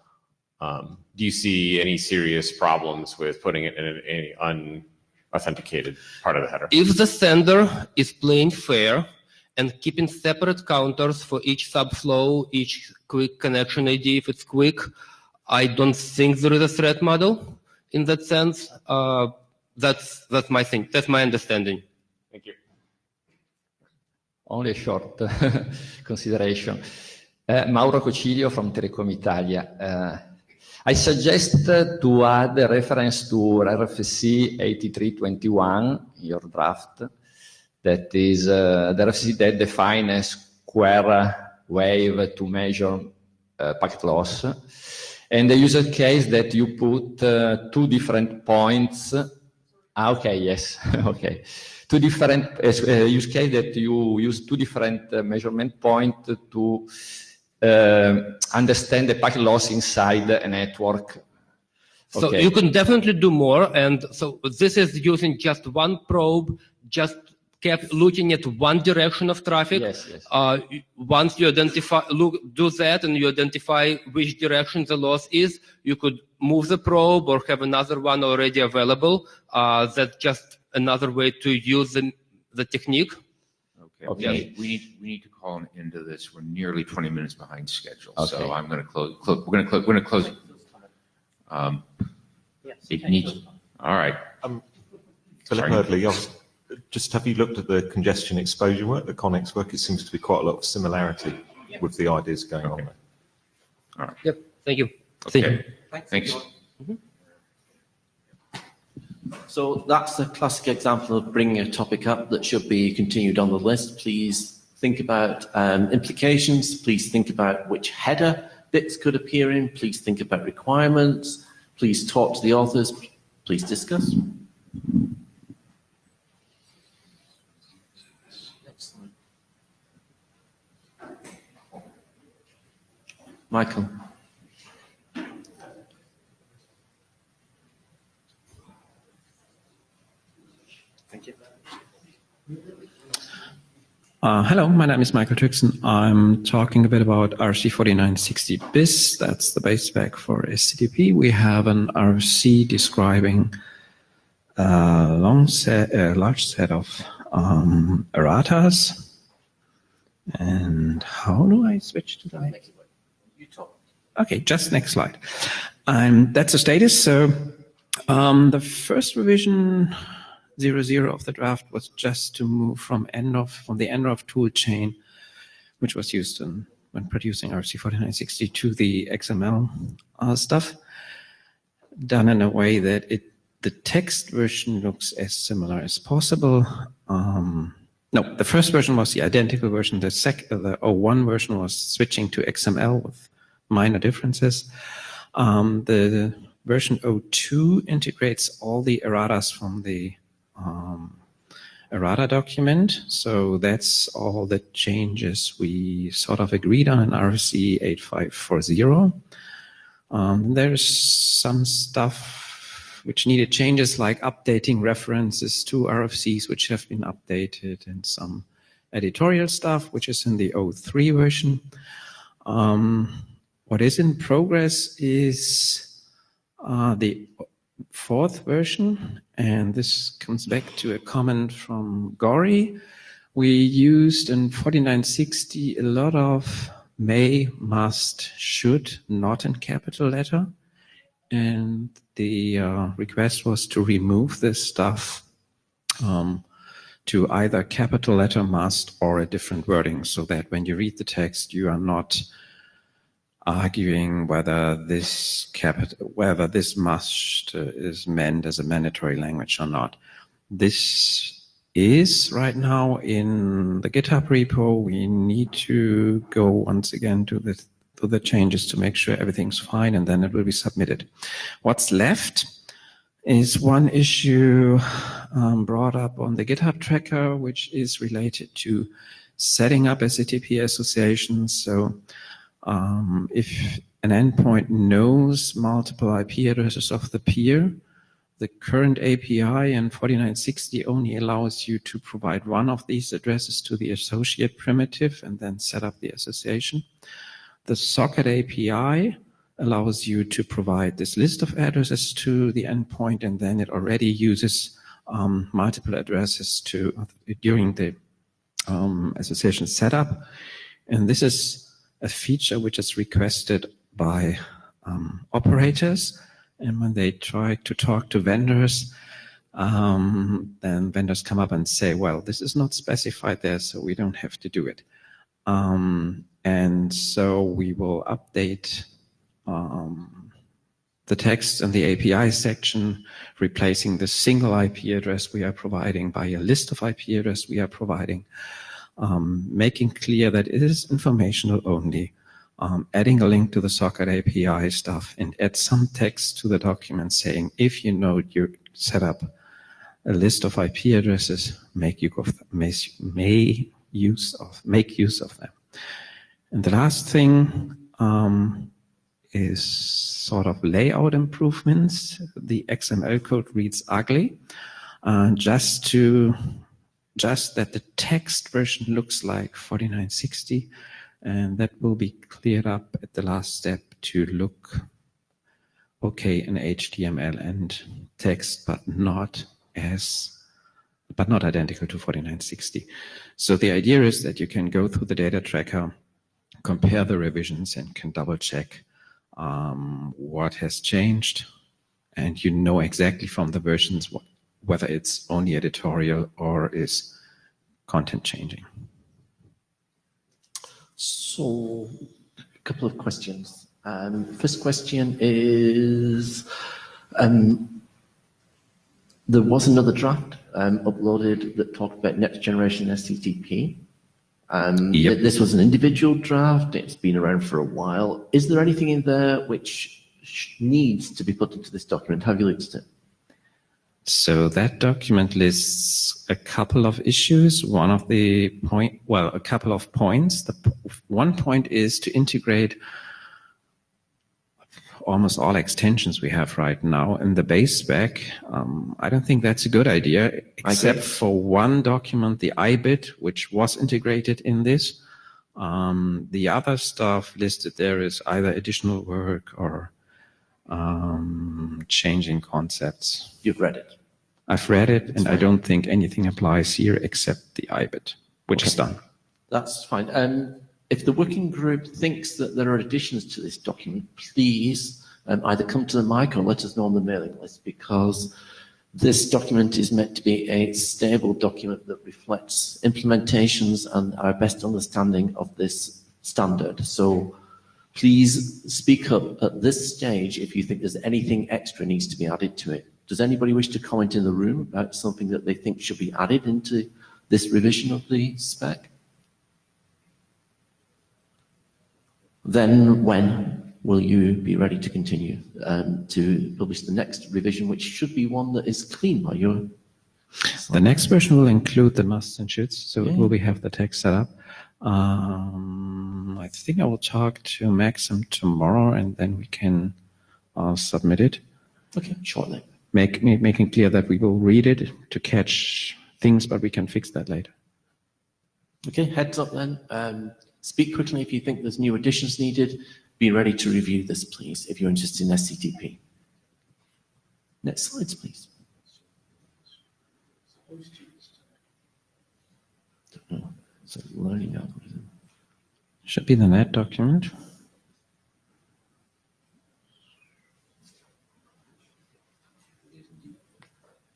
do you see any serious problems with putting it in an unauthenticated part of the header? If the sender is playing fair and keeping separate counters for each subflow, each quick connection ID, if it's quick, I don't think there is a threat model in that sense. That's my thing. That's my understanding. Thank you. Only a short consideration. Mauro Cocilio from Telecom Italia. I suggest to add a reference to RFC 8321 in your draft. That is the RFC that defines a square wave to measure packet loss. And the user case that you put 2 different points. Okay, yes, okay. 2 different use case that you use 2 different measurement points to understand the packet loss inside a network. Okay. So you can definitely do more. And so this is using just one probe, just kept looking at one direction of traffic. Yes, yes. Once you do that and you identify which direction the loss is, you could move the probe or have another one already available. That's just another way to use the technique. Okay. We need to call an end to this. We're nearly 20 minutes behind schedule. Okay. So I'm going to close. We're going to close. It needs. All right. Philip Hurdley, just have you looked at the congestion exposure work, the Connex work? It seems to be quite a lot of similarity with the ideas going on there. All right. Yep. Thank you. Okay. Thanks. Mm-hmm. So that's a classic example of bringing a topic up that should be continued on the list. Please think about implications. Please think about which header bits could appear in. Please think about requirements. Please talk to the authors. Please discuss. Excellent. Michael. Thank you. Hello, my name is Michael Tüxen. I'm talking a bit about RFC 4960 BIS. That's the base spec for SCTP. We have an RFC describing a large set of erratas. And how do I switch to the next? Okay, just next slide. That's the status. So the first revision 00 of the draft was just to move from the end of tool chain, which was used when producing RFC 4960, to the XML stuff, done in a way that the text version looks as similar as possible. No, the first version was the identical version. The 01 version was switching to XML with minor differences. The version 02 integrates all the erratas from the errata document. So that's all the changes we sort of agreed on in RFC 8540. There's some stuff which needed changes, like updating references to RFCs which have been updated, and some editorial stuff which is in the 03 version. What is in progress is the fourth version, and this comes back to a comment from Gori. We used in 4960 a lot of may, must, should, not in capital letter, and the request was to remove this stuff to either capital letter, must, or a different wording, so that when you read the text you are not arguing whether this must is meant as a mandatory language or not. This is right now in the GitHub repo. We need to go once again to the changes to make sure everything's fine, and then it will be submitted. What's left is one issue brought up on the GitHub tracker, which is related to setting up SCTP associations. So if an endpoint knows multiple IP addresses of the peer, the current API in 4960 only allows you to provide one of these addresses to the associate primitive and then set up the association. The socket API allows you to provide this list of addresses to the endpoint, and then it already uses multiple addresses during the association setup. And this is a feature which is requested by operators, and when they try to talk to vendors, then vendors come up and say, well, this is not specified there, so we don't have to do it. And so we will update the text in the API section, replacing the single IP address we are providing by a list of IP address we are providing, making clear that it is informational only, adding a link to the socket API stuff, and add some text to the document saying, if you know you set up a list of IP addresses, make use of them. And the last thing is sort of layout improvements. The XML code reads ugly. Just that the text version looks like 4960, and that will be cleared up at the last step to look okay in HTML and text, but not identical to 4960. So the idea is that you can go through the data tracker, compare the revisions, and can double check what has changed, and you know exactly from the versions whether it's only editorial or is content changing. So, a couple of questions. First question is, there was another draft uploaded that talked about next generation SCTP. Yep. This was an individual draft. It's been around for a while. Is there anything in there which needs to be put into this document? Have you looked at it? So that document lists a couple of issues. A couple of points. One point is to integrate almost all extensions we have right now in the base spec. I don't think that's a good idea, except for one document, the IBIT, which was integrated in this. The other stuff listed there is either additional work or changing concepts. You've read it? I've read it, and I don't think anything applies here except the IBIT, which is done. That's fine. If the working group thinks that there are additions to this document, please either come to the mic or let us know on the mailing list, because this document is meant to be a stable document that reflects implementations and our best understanding of this standard. So please speak up at this stage if you think there's anything extra needs to be added to it. Does anybody wish to comment in the room about something that they think should be added into this revision of the spec? Then when will you be ready to continue to publish the next revision, which should be one that is clean by your... The next version will include the musts and shoulds, so it will have the text set up. I think I will talk to Maxim tomorrow, and then we can submit it. Okay, shortly. Making clear that we will read it to catch things, but we can fix that later. Okay, heads up then. Speak quickly if you think there's new additions needed. Be ready to review this, please, if you're interested in SCTP. Next slides, please. So learning algorithm. Should be the net document.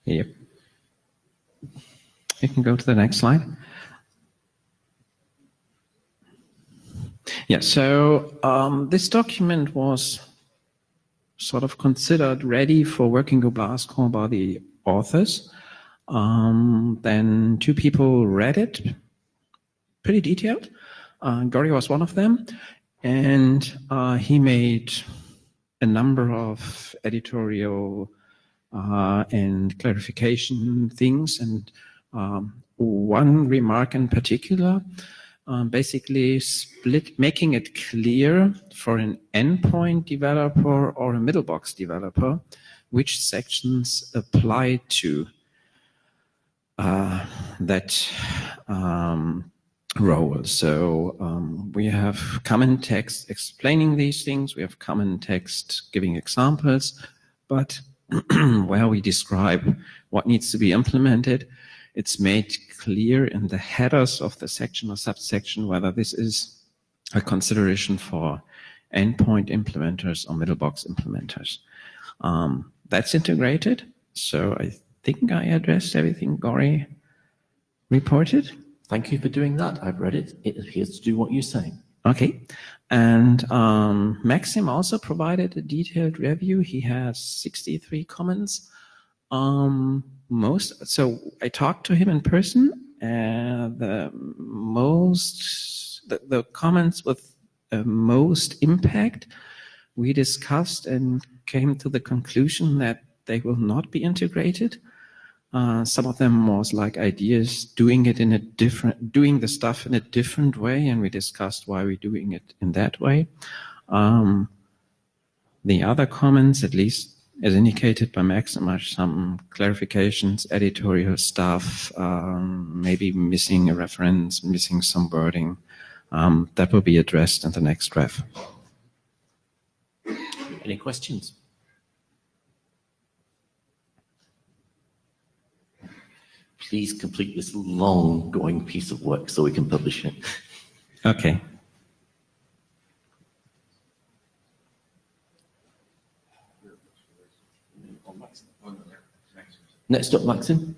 Yep. You can go to the next slide. Yeah, so this document was sort of considered ready for working group last call by the authors. Then two people read it, pretty detailed. Gori was one of them, and he made a number of editorial and clarification things, and one remark in particular, basically making it clear for an endpoint developer or a middle box developer which sections apply to that role. So we have common text explaining these things, we have common text giving examples, but where we describe what needs to be implemented, it's made clear in the headers of the section or subsection whether this is a consideration for endpoint implementers or middle box implementers. That's integrated. So I think I addressed everything Gori reported. Thank you for doing that. I've read it. It appears to do what you're saying. Okay. And Maxim also provided a detailed review. He has 63 comments. So I talked to him in person. The comments with most impact, we discussed and came to the conclusion that they will not be integrated. Some of them was like ideas doing the stuff in a different way, and we discussed why we're doing it in that way. The other comments, at least as indicated by Maxim, are some clarifications, editorial stuff, maybe missing a reference, missing some wording. That will be addressed in the next draft. Any questions? Please complete this long-going piece of work so we can publish it. Okay. Next up, Maxim.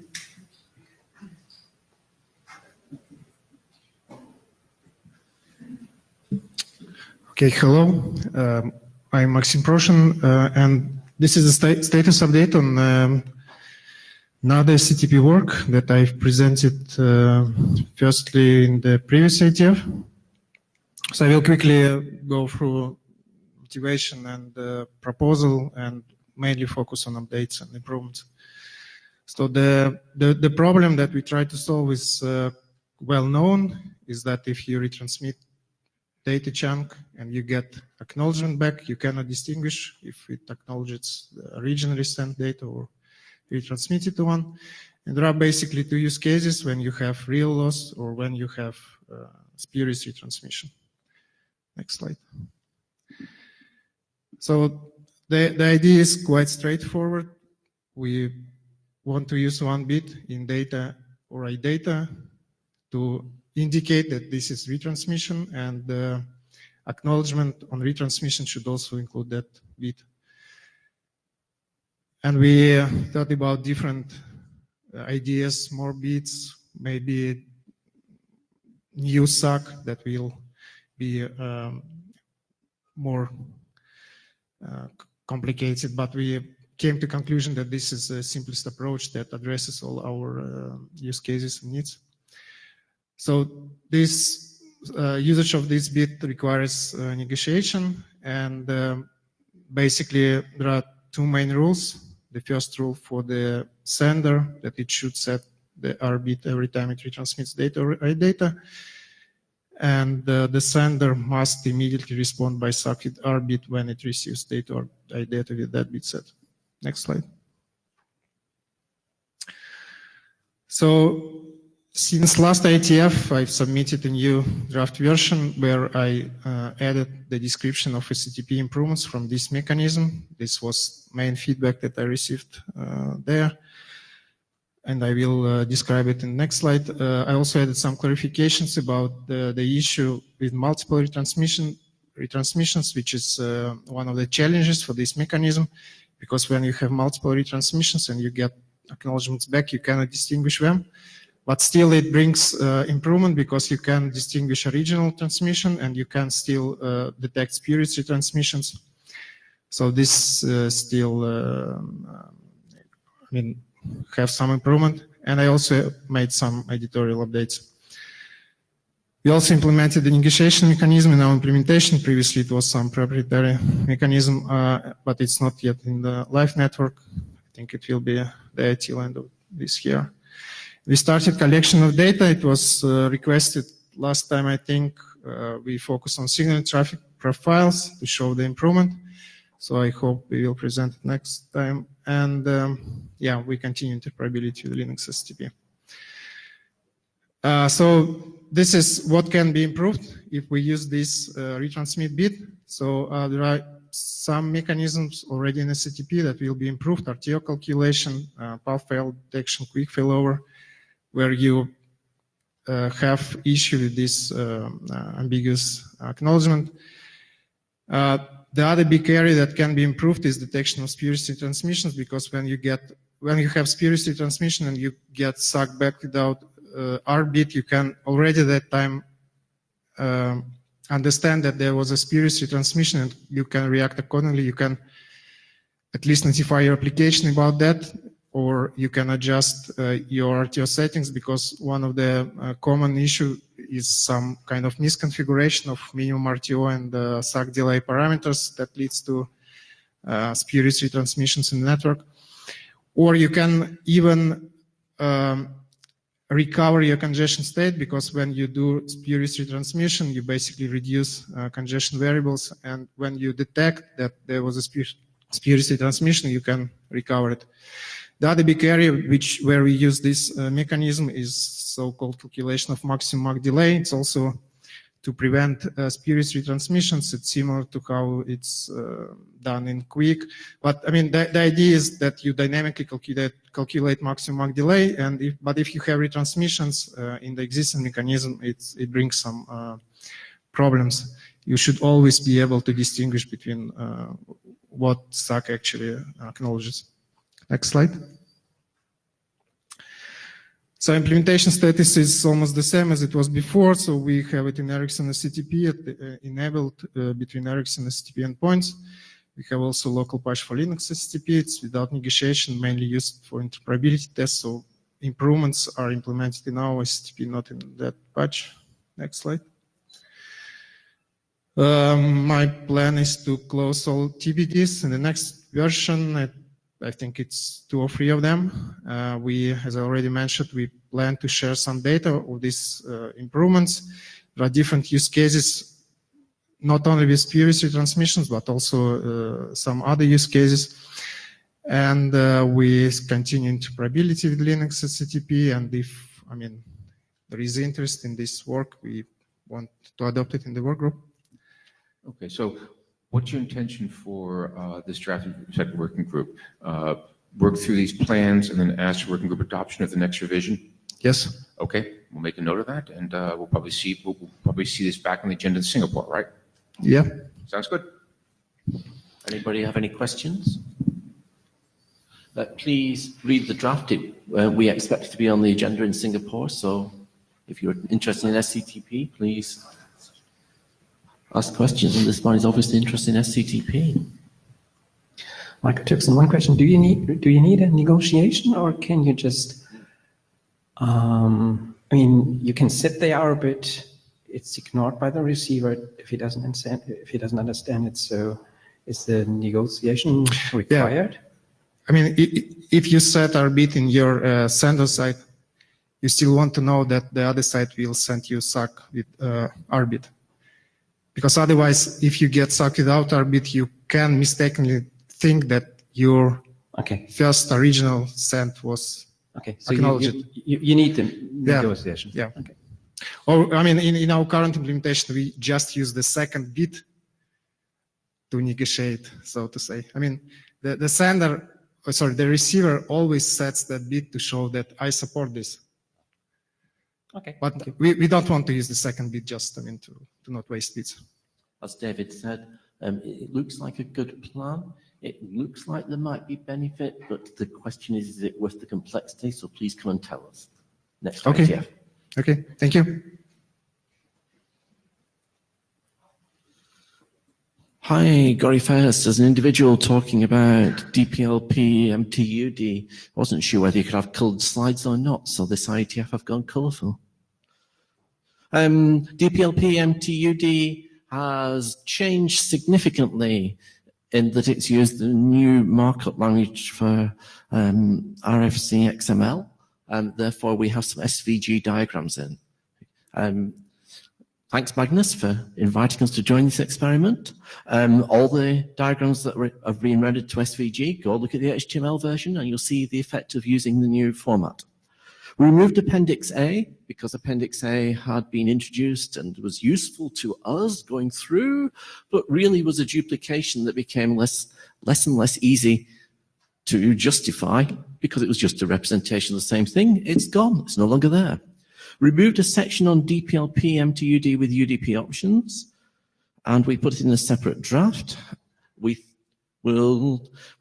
Okay, hello. I'm Maxim Proshin, and this is a status update on another CTP work that I've presented firstly in the previous IETF. So I will quickly go through motivation and proposal and mainly focus on updates and improvements. So the problem that we try to solve is well known, is that if you retransmit data chunk and you get acknowledgement back, you cannot distinguish if it acknowledges the originally sent data or retransmitted one. And there are basically two use cases: when you have real loss or when you have spurious retransmission. Next slide. So the idea is quite straightforward. We want to use one bit in data or iData to indicate that this is retransmission, and the acknowledgement on retransmission should also include that bit. And we thought about different ideas, more bits, maybe new Tsvwg that will be more complicated, but we came to conclusion that this is the simplest approach that addresses all our use cases and needs. So this usage of this bit requires negotiation, and basically there are two main rules. The first rule for the sender, that it should set the R bit every time it retransmits data or iData, and the sender must immediately respond by Tsvwg with R bit when it receives data or iData with that bit set. Next slide. So since last IETF, I've submitted a new draft version where I added the description of SCTP improvements from this mechanism. This was main feedback that I received there, and I will describe it in the next slide. I also added some clarifications about the issue with multiple retransmissions, which is one of the challenges for this mechanism, because when you have multiple retransmissions and you get acknowledgements back, you cannot distinguish them. But still it brings improvement, because you can distinguish original transmission and you can still detect spurious retransmissions. So this still, have some improvement. And I also made some editorial updates. We also implemented the negotiation mechanism in our implementation. Previously it was some proprietary mechanism, but it's not yet in the live network. I think it will be there till end of this year. We started collection of data. It was requested last time, I think. We focused on signal traffic profiles to show the improvement. So I hope we will present it next time. And yeah, we continue interoperability with Linux STP. So this is what can be improved if we use this retransmit bit. So there are some mechanisms already in SCTP that will be improved: RTO calculation, path fail detection, quick failover, where you have issue with this ambiguous acknowledgement. The other big area that can be improved is detection of spurious retransmissions, because when you have spurious retransmission and you get Tsvwg back without R bit, you can already at that time understand that there was a spurious retransmission and you can react accordingly. You can at least notify your application about that, or you can adjust your RTO settings, because one of the common issue is some kind of misconfiguration of minimum RTO and Tsvwg delay parameters that leads to spurious retransmissions in the network. Or you can even recover your congestion state, because when you do spurious retransmission, you basically reduce congestion variables, and when you detect that there was a spurious retransmission, you can recover it. The other big area where we use this mechanism is so-called calculation of maximum MAC delay. It's also to prevent spurious retransmissions. It's similar to how it's done in Quick. But I mean, the idea is that you dynamically calculate maximum MAC delay, and if you have retransmissions in the existing mechanism, it brings some problems. You should always be able to distinguish between what Tsvwg actually acknowledges. Next slide. So implementation status is almost the same as it was before. So we have it in Ericsson SCTP enabled between Ericsson SCTP endpoints. We have also local patch for Linux SCTP. It's without negotiation, mainly used for interoperability tests. So improvements are implemented in our SCTP, not in that patch. Next slide. My plan is to close all TBDs in the next version. I think it's 2 or 3 of them. As I already mentioned, we plan to share some data of these improvements. There are different use cases not only with peer transmissions, but also some other use cases. And we continue interoperability with Linux HTTP. And if, there is interest in this work, we want to adopt it in the work group. Okay, so what's your intention for this draft working group? Work through these plans and then ask for working group adoption of the next revision? Yes. Okay, we'll make a note of that, and we'll probably see this back on the agenda in Singapore, right? Yeah. Sounds good. Anybody have any questions? Please read the draft. We expect it to be on the agenda in Singapore, so if you're interested in SCTP, please ask questions. And this one is obviously interested in SCTP. Michael Turkson, one question: Do you need a negotiation, or can you just? You can sit there, but it's ignored by the receiver if he doesn't understand it. So, is the negotiation required? Yeah. If you set our bit in your sender side, you still want to know that the other side will send you SAC with our bit. Because otherwise, if you get SAC without our bit, you can mistakenly think that your first original send was acknowledged. You need the negotiation. Yeah. Okay. Or in our current implementation, we just use the second bit to negotiate, so to say. The receiver always sets that bit to show that I support this. Okay. But we don't want to use the second bit just to not waste bits. As David said, it looks like a good plan. It looks like there might be benefit, but the question is it worth the complexity? So please come and tell us. Next Okay. IETF. Okay, thank you. Hi, Gori First. As an individual talking about DPLP MTUD, I wasn't sure whether you could have coloured slides or not, so this IETF have gone colourful. DPLP MTUD has changed significantly in that it's used the new markup language for RFC XML, and therefore we have some SVG diagrams in. Thanks, Magnus, for inviting us to join this experiment. All the diagrams that have been rendered to SVG, go look at the HTML version and you'll see the effect of using the new format. We removed Appendix A because Appendix A had been introduced and was useful to us going through, but really was a duplication that became less and less easy to justify because it was just a representation of the same thing. It's gone. It's no longer there. Removed a section on DPLP MTUD with UDP options, and we put it in a separate draft. We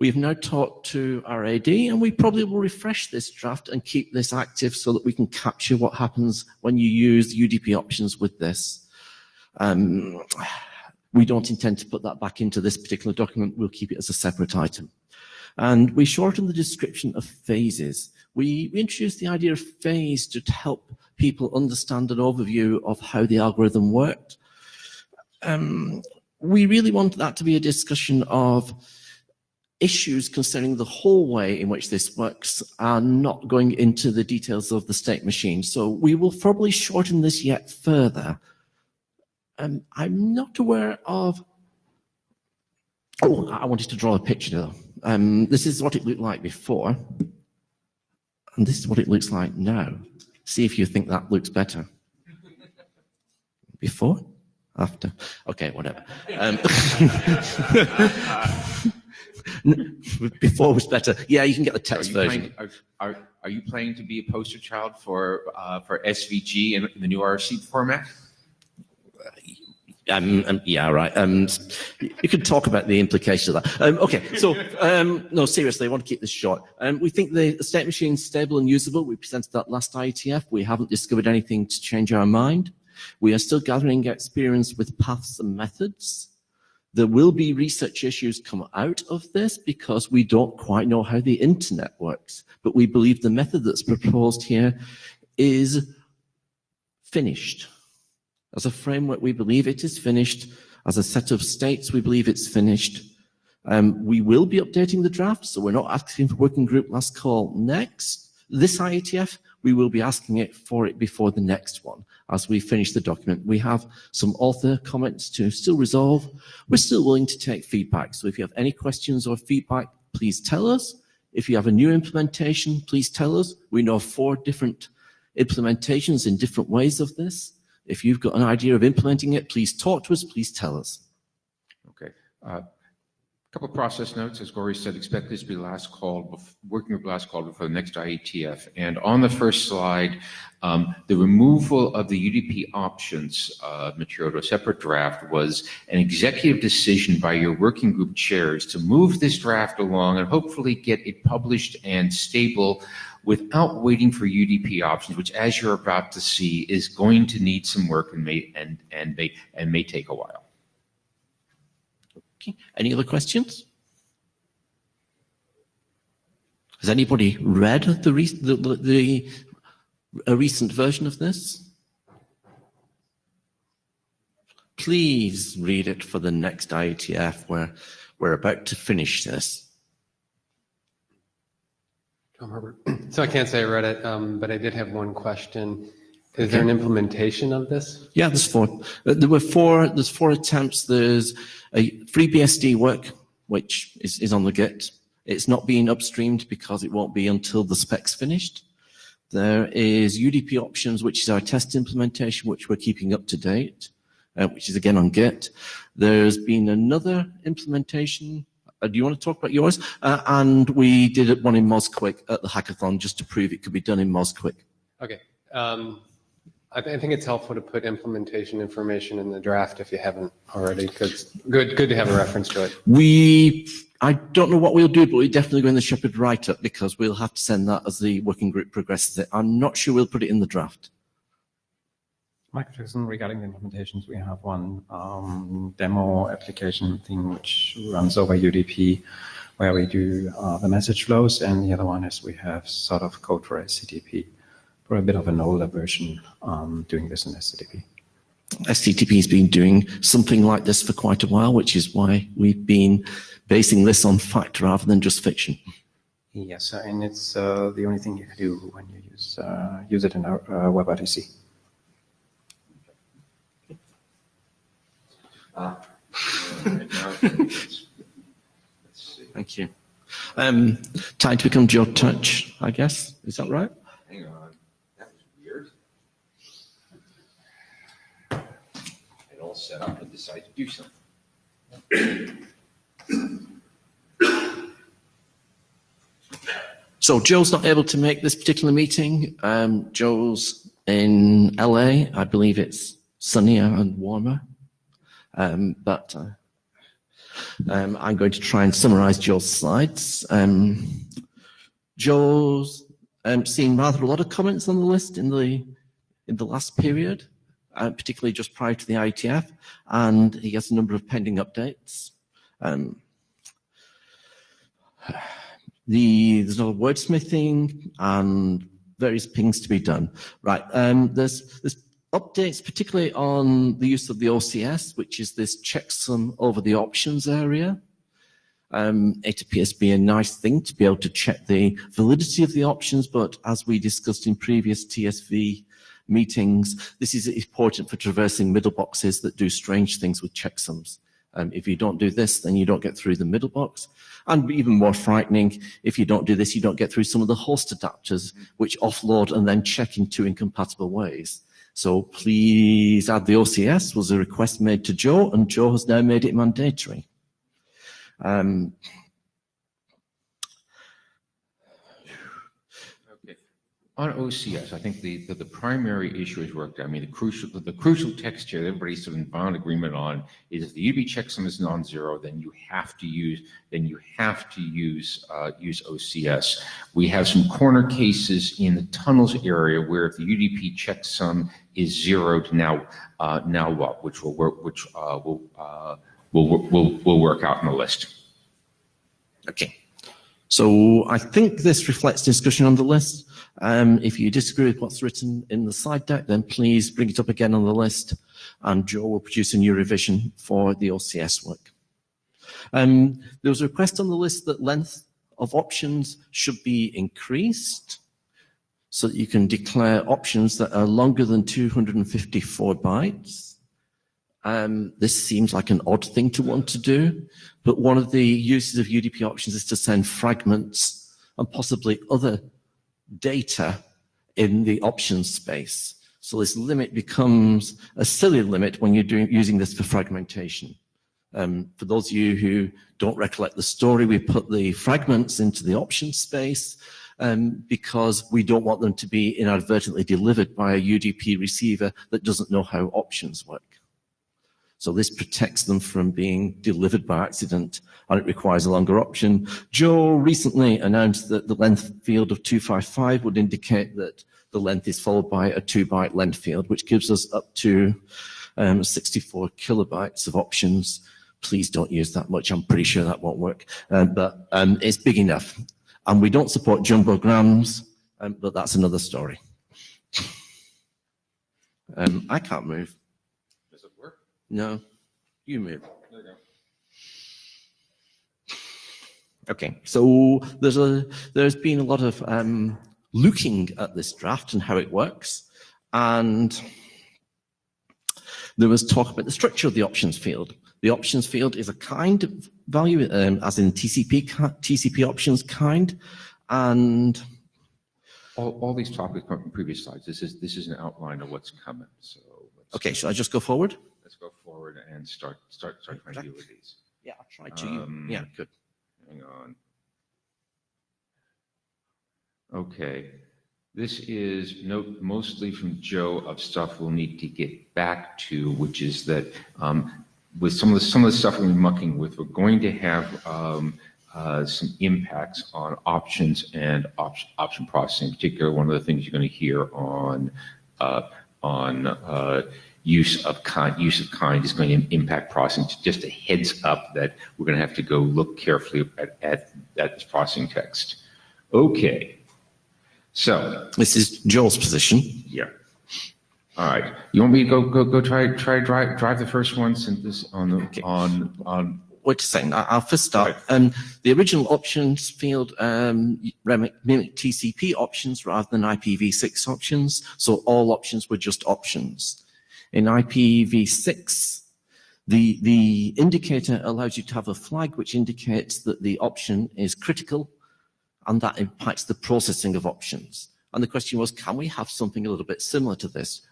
have now talked to our AD, and we probably will refresh this draft and keep this active so that we can capture what happens when you use UDP options with this. We don't intend to put that back into this particular document. We'll keep it as a separate item. And we shortened the description of phases. We introduced the idea of phase to help people understand an overview of how the algorithm worked. We really want that to be a discussion of issues concerning the whole way in which this works and not going into the details of the state machine. So we will probably shorten this yet further. I'm not aware of... Oh, I wanted to draw a picture though. This is what it looked like before. And this is what it looks like now. See if you think that looks better. Before? After? Okay, whatever. Before was better. Yeah, you can get the text version. Are you planning to be a poster child for SVG in the new RC format? Yeah, right. You could talk about the implications of that. Okay, so no, seriously, I want to keep this short. We think the state machine is stable and usable. We presented that last IETF. We haven't discovered anything to change our mind. We are still gathering experience with paths and methods. There will be research issues come out of this because we don't quite know how the internet works. But we believe the method that's proposed here is finished. As a framework, we believe it is finished. As a set of states, we believe it's finished. We will be updating the draft, so we're not asking for working group last call next, This IETF, we will be asking it for it before the next one as we finish the document. We have some author comments to still resolve. We're still willing to take feedback. So if you have any questions or feedback, please tell us. If you have a new implementation, please tell us. We know 4 different implementations in different ways of this. If you've got an idea of implementing it, please talk to us, please tell us. Okay. Couple of process notes. As Gori said, expect this to be the last call, working group last call before the next IETF. And on the first slide, the removal of the UDP options material to a separate draft was an executive decision by your working group chairs to move this draft along and hopefully get it published and stable without waiting for UDP options, which, as you're about to see, is going to need some work and may take a while. Okay. Any other questions? Has anybody read a recent version of this? Please read it for the next IETF where we're about to finish this. Tom Herbert. So I can't say I read it, but I did have one question. Is there an implementation of this? Yeah, there's 4. There's 4 attempts. There's a FreeBSD work, which is on the Git. It's not being upstreamed because it won't be until the spec's finished. There is UDP options, which is our test implementation, which we're keeping up to date, which is again on Git. There's been another implementation. Do you want to talk about yours? And we did one in Mosquick at the hackathon just to prove it could be done in Mosquick. Okay. I think it's helpful to put implementation information in the draft if you haven't already, because good to have a reference to it. I don't know what we'll do, but we're definitely going to Shepherd write-up because we'll have to send that as the working group progresses it. I'm not sure we'll put it in the draft. Michael Jackson, regarding the implementations, we have one demo application thing which runs over UDP where we do the message flows, and the other one is we have sort of code for SCTP. For a bit of an older version, doing this in SCTP. SCTP has been doing something like this for quite a while, which is why we've been basing this on fact rather than just fiction. Yes, and it's the only thing you can do when you use it in a WebRTC. Thank you. Time to become Joe Touch, I guess. Is that right? Hang on. That was weird. It all set up and decided to do something. So Joe's not able to make this particular meeting. Joe's in LA. I believe it's sunnier and warmer. But I'm going to try and summarize Joe's slides. Joe's seen rather a lot of comments on the list in the last period, particularly just prior to the IETF, and he has a number of pending updates. There's a lot of wordsmithing and various things to be done. Right, there's updates particularly on the use of the OCS, which is this checksum over the options area. It appears to be a nice thing to be able to check the validity of the options, but as we discussed in previous TSV meetings, this is important for traversing middle boxes that do strange things with checksums. If you don't do this, then you don't get through the middle box. And even more frightening, if you don't do this, you don't get through some of the host adapters, which offload and then check in 2 incompatible ways. So please add the OCS was a request made to Joe, and Joe has now made it mandatory. Okay. On OCS, I think the primary issue is worked out. I mean, the crucial text here that everybody's sort of in violent agreement on is if the UDP checksum is non-zero, then you have to use OCS. We have some corner cases in the tunnels area where if the UDP checksum is zeroed, now what? Which will work. Will work out in the list. Okay. So I think this reflects discussion on the list. If you disagree with what's written in the slide deck, then please bring it up again on the list, and Joe will produce a new revision for the OCS work. There was a request on the list that length of options should be increased. so that you can declare options that are longer than 254 bytes. This seems like an odd thing to want to do, but one of the uses of UDP options is to send fragments and possibly other data in the options space. So this limit becomes a silly limit when you're using this for fragmentation. For those of you who don't recollect the story, we put the fragments into the options space because we don't want them to be inadvertently delivered by a UDP receiver that doesn't know how options work. So this protects them from being delivered by accident, and it requires a longer option. Joe recently announced that the length field of 255 would indicate that the length is followed by a 2-byte length field, which gives us up to 64 kilobytes of options. Please don't use that much. I'm pretty sure that won't work, but it's big enough. And we don't support jumbograms, but that's another story. I can't move. Does it work? No, you move. There you go. Okay, so there's been a lot of looking at this draft and how it works, and there was talk about the structure of the options field. The options field is a kind of value, as in TCP options kind, and all these topics come from previous slides. This is an outline of what's coming. So okay, shall I just go forward? Let's go forward and start trying to deal with these. Yeah, I'll try to. Yeah, good. Hang on. Okay. This is note mostly from Joe of stuff we'll need to get back to, which is that with some of the stuff we're mucking with, we're going to have some impacts on options and option processing. In particular, one of the things you're going to hear on use of kind is going to impact processing. Just a heads up that we're going to have to go look carefully at this processing text. Okay. So this is Joel's position. Yeah. All right. You want me to go try drive the first one since this on. Wait a second. I'll first start. The original options field mimicked TCP options rather than IPv6 options, so all options were just options. In IPv6, the indicator allows you to have a flag which indicates that the option is critical, and that impacts the processing of options. And the question was, can we have something a little bit similar to this?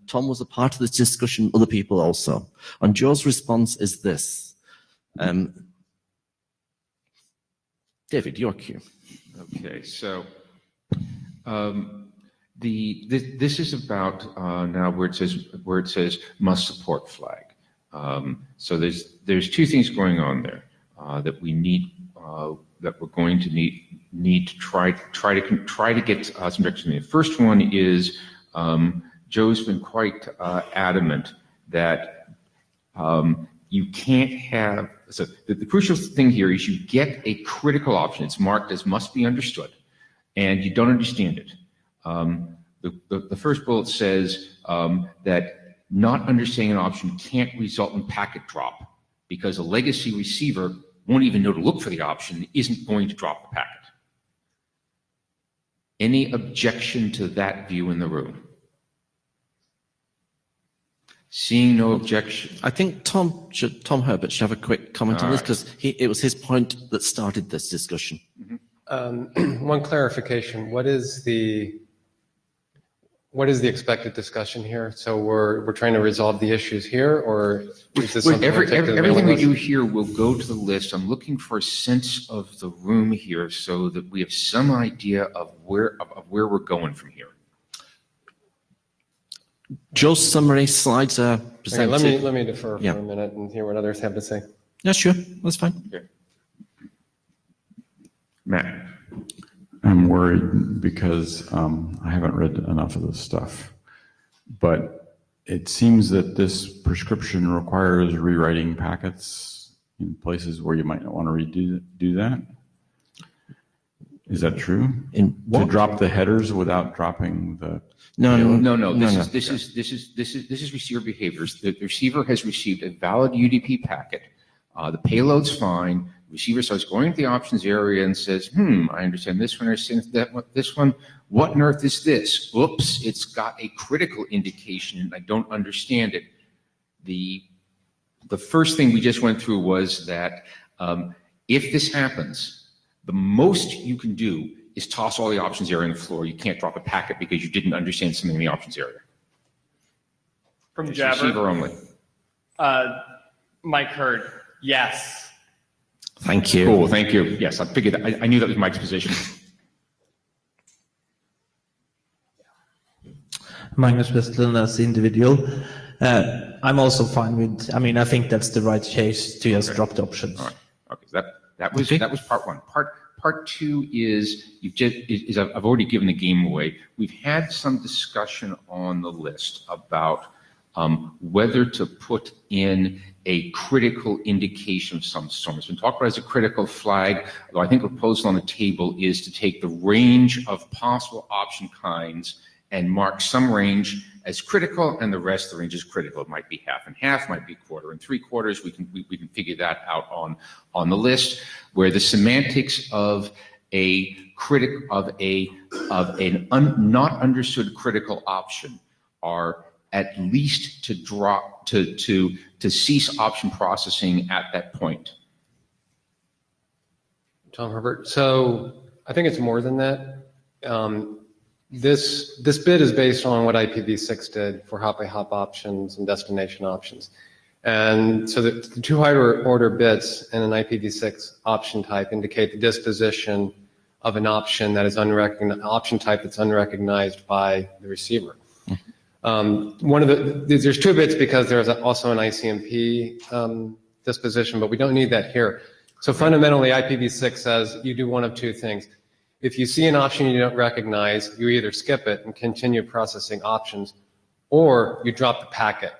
Tom was a part of this discussion, other people also. And Joe's response is this. David, your cue. Okay, so this is about now where it says must support flag. So there's two things going on there that we need that we're going to need to try to get some direction in. The first one is Joe's been quite adamant that you can't have. So the crucial thing here is you get a critical option. It's marked as must be understood, and you don't understand it. The first bullet says that not understanding an option can't result in packet drop because a legacy receiver won't even know to look for the option, isn't going to drop the packet. Any objection to that view in the room? Seeing no objection. I think Tom Herbert should have a quick comment on this because it was his point that started this discussion. One clarification: what is the expected discussion here? So we're trying to resolve the issues here, or is this something everything we do here will go to the list. I'm looking for a sense of the room here so that we have some idea of where we're going from here. Joe's summary slides are presented. Okay, let me defer for a minute and hear what others have to say. Yeah, sure, that's fine. Okay. Matt. I'm worried because I haven't read enough of this stuff, but it seems that this prescription requires rewriting packets in places where you might not want to do that. Is that true? To drop the headers without dropping the No. This is receiver behaviors. The receiver has received a valid UDP packet. The payload's fine. Receiver starts going to the options area and says, I understand this one, I understand that one, this one. What on earth is this? Oops, it's got a critical indication and I don't understand it. The first thing we just went through was that if this happens, the most you can do is toss all the options area on the floor. You can't drop a packet because you didn't understand something in the options area. From It's Jabber. receiver only. Mike Hurd, yes. Thank you. Cool, thank you. Yes, I figured that. I knew that was Mike's position. Magnus Westlund as individual. I'm also fine with, I mean, I think that's the right case to just drop the options. All right. Okay, so that was part one. Part two is I've already given the game away. We've had some discussion on the list about whether to put in a critical indication of some sort. It's been talked about as a critical flag, although I think the proposal on the table is to take the range of possible option kinds and mark some range as critical and the rest of the range is critical. It might be half and half, might be quarter and three quarters. We can figure that out on the list, where the semantics of an not understood critical option are at least to drop to cease option processing at that point. Tom Herbert. So I think it's more than that. This bid is based on what IPv6 did for hop-by-hop options and destination options. And so the two higher order bits in an IPv6 option type indicate the disposition of an option that is option type that's unrecognized by the receiver. There's two bits because there's also an ICMP disposition, but we don't need that here. So fundamentally, IPv6 says you do one of two things. If you see an option you don't recognize, you either skip it and continue processing options, or you drop the packet.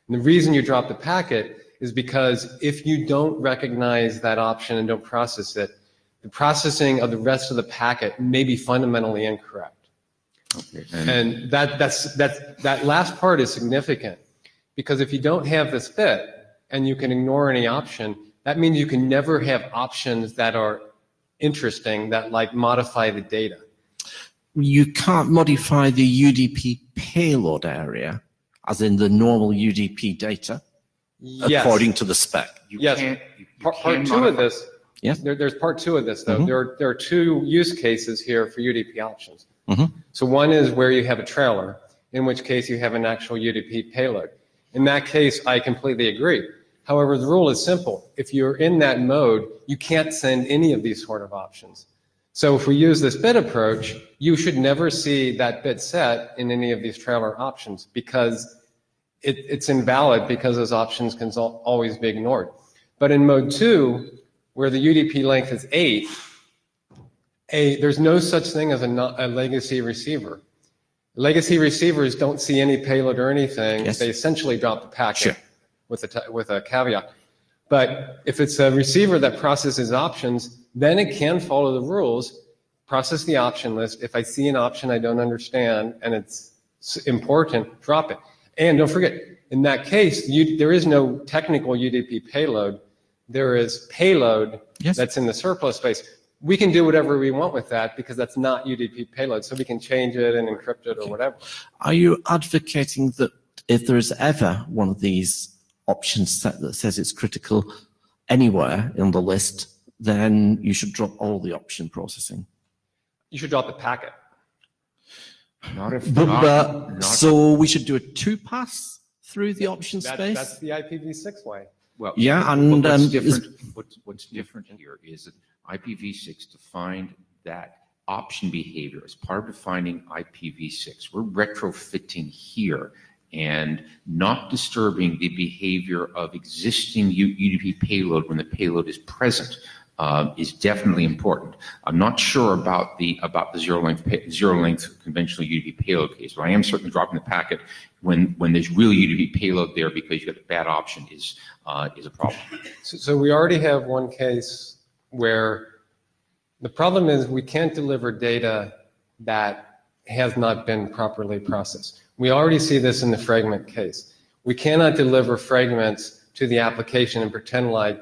And the reason you drop the packet is because if you don't recognize that option and don't process it, the processing of the rest of the packet may be fundamentally incorrect. Okay. And that last part is significant, because if you don't have this bit and you can ignore any option, that means you can never have options that are interesting, that like modify the data. You can't modify the UDP payload area, as in the normal UDP data, Yes. according to the spec. Yes. Part two of this. Yes. There's part two of this though. Mhm. There are two use cases here for UDP options. Mhm. So one is where you have a trailer, in which case you have an actual UDP payload. In that case, I completely agree. However, the rule is simple. If you're in that mode, you can't send any of these sort of options. So if we use this bit approach, you should never see that bit set in any of these trailer options, because it's invalid, because those options can always be ignored. But in mode 2, where the UDP length is 8, there's no such thing as a legacy receiver. Legacy receivers don't see any payload or anything. Yes. They essentially drop the packet. Sure. With a caveat. But if it's a receiver that processes options, then it can follow the rules, process the option list. If I see an option I don't understand and it's important, drop it. And don't forget, in that case, there is no technical UDP payload. There is payload that's in the surplus space. We can do whatever we want with that, because that's not UDP payload, so we can change it and encrypt it or whatever. Are you advocating that if there is ever one of these options set that says it's critical anywhere in the list, then you should drop all the option processing? You should drop the packet. So we should do a 2-pass through the option space? That's the IPv6 way. Well, yeah, and what's different here is that IPv6 defined that option behavior as part of defining IPv6. We're retrofitting here and not disturbing the behavior of existing UDP payload when the payload is present is definitely important. I'm not sure about the zero length conventional UDP payload case, but I am certainly dropping the packet when there's real UDP payload there, because you got a bad option is a problem. So we already have one case where the problem is we can't deliver data that has not been properly processed. We already see this in the fragment case. We cannot deliver fragments to the application and pretend like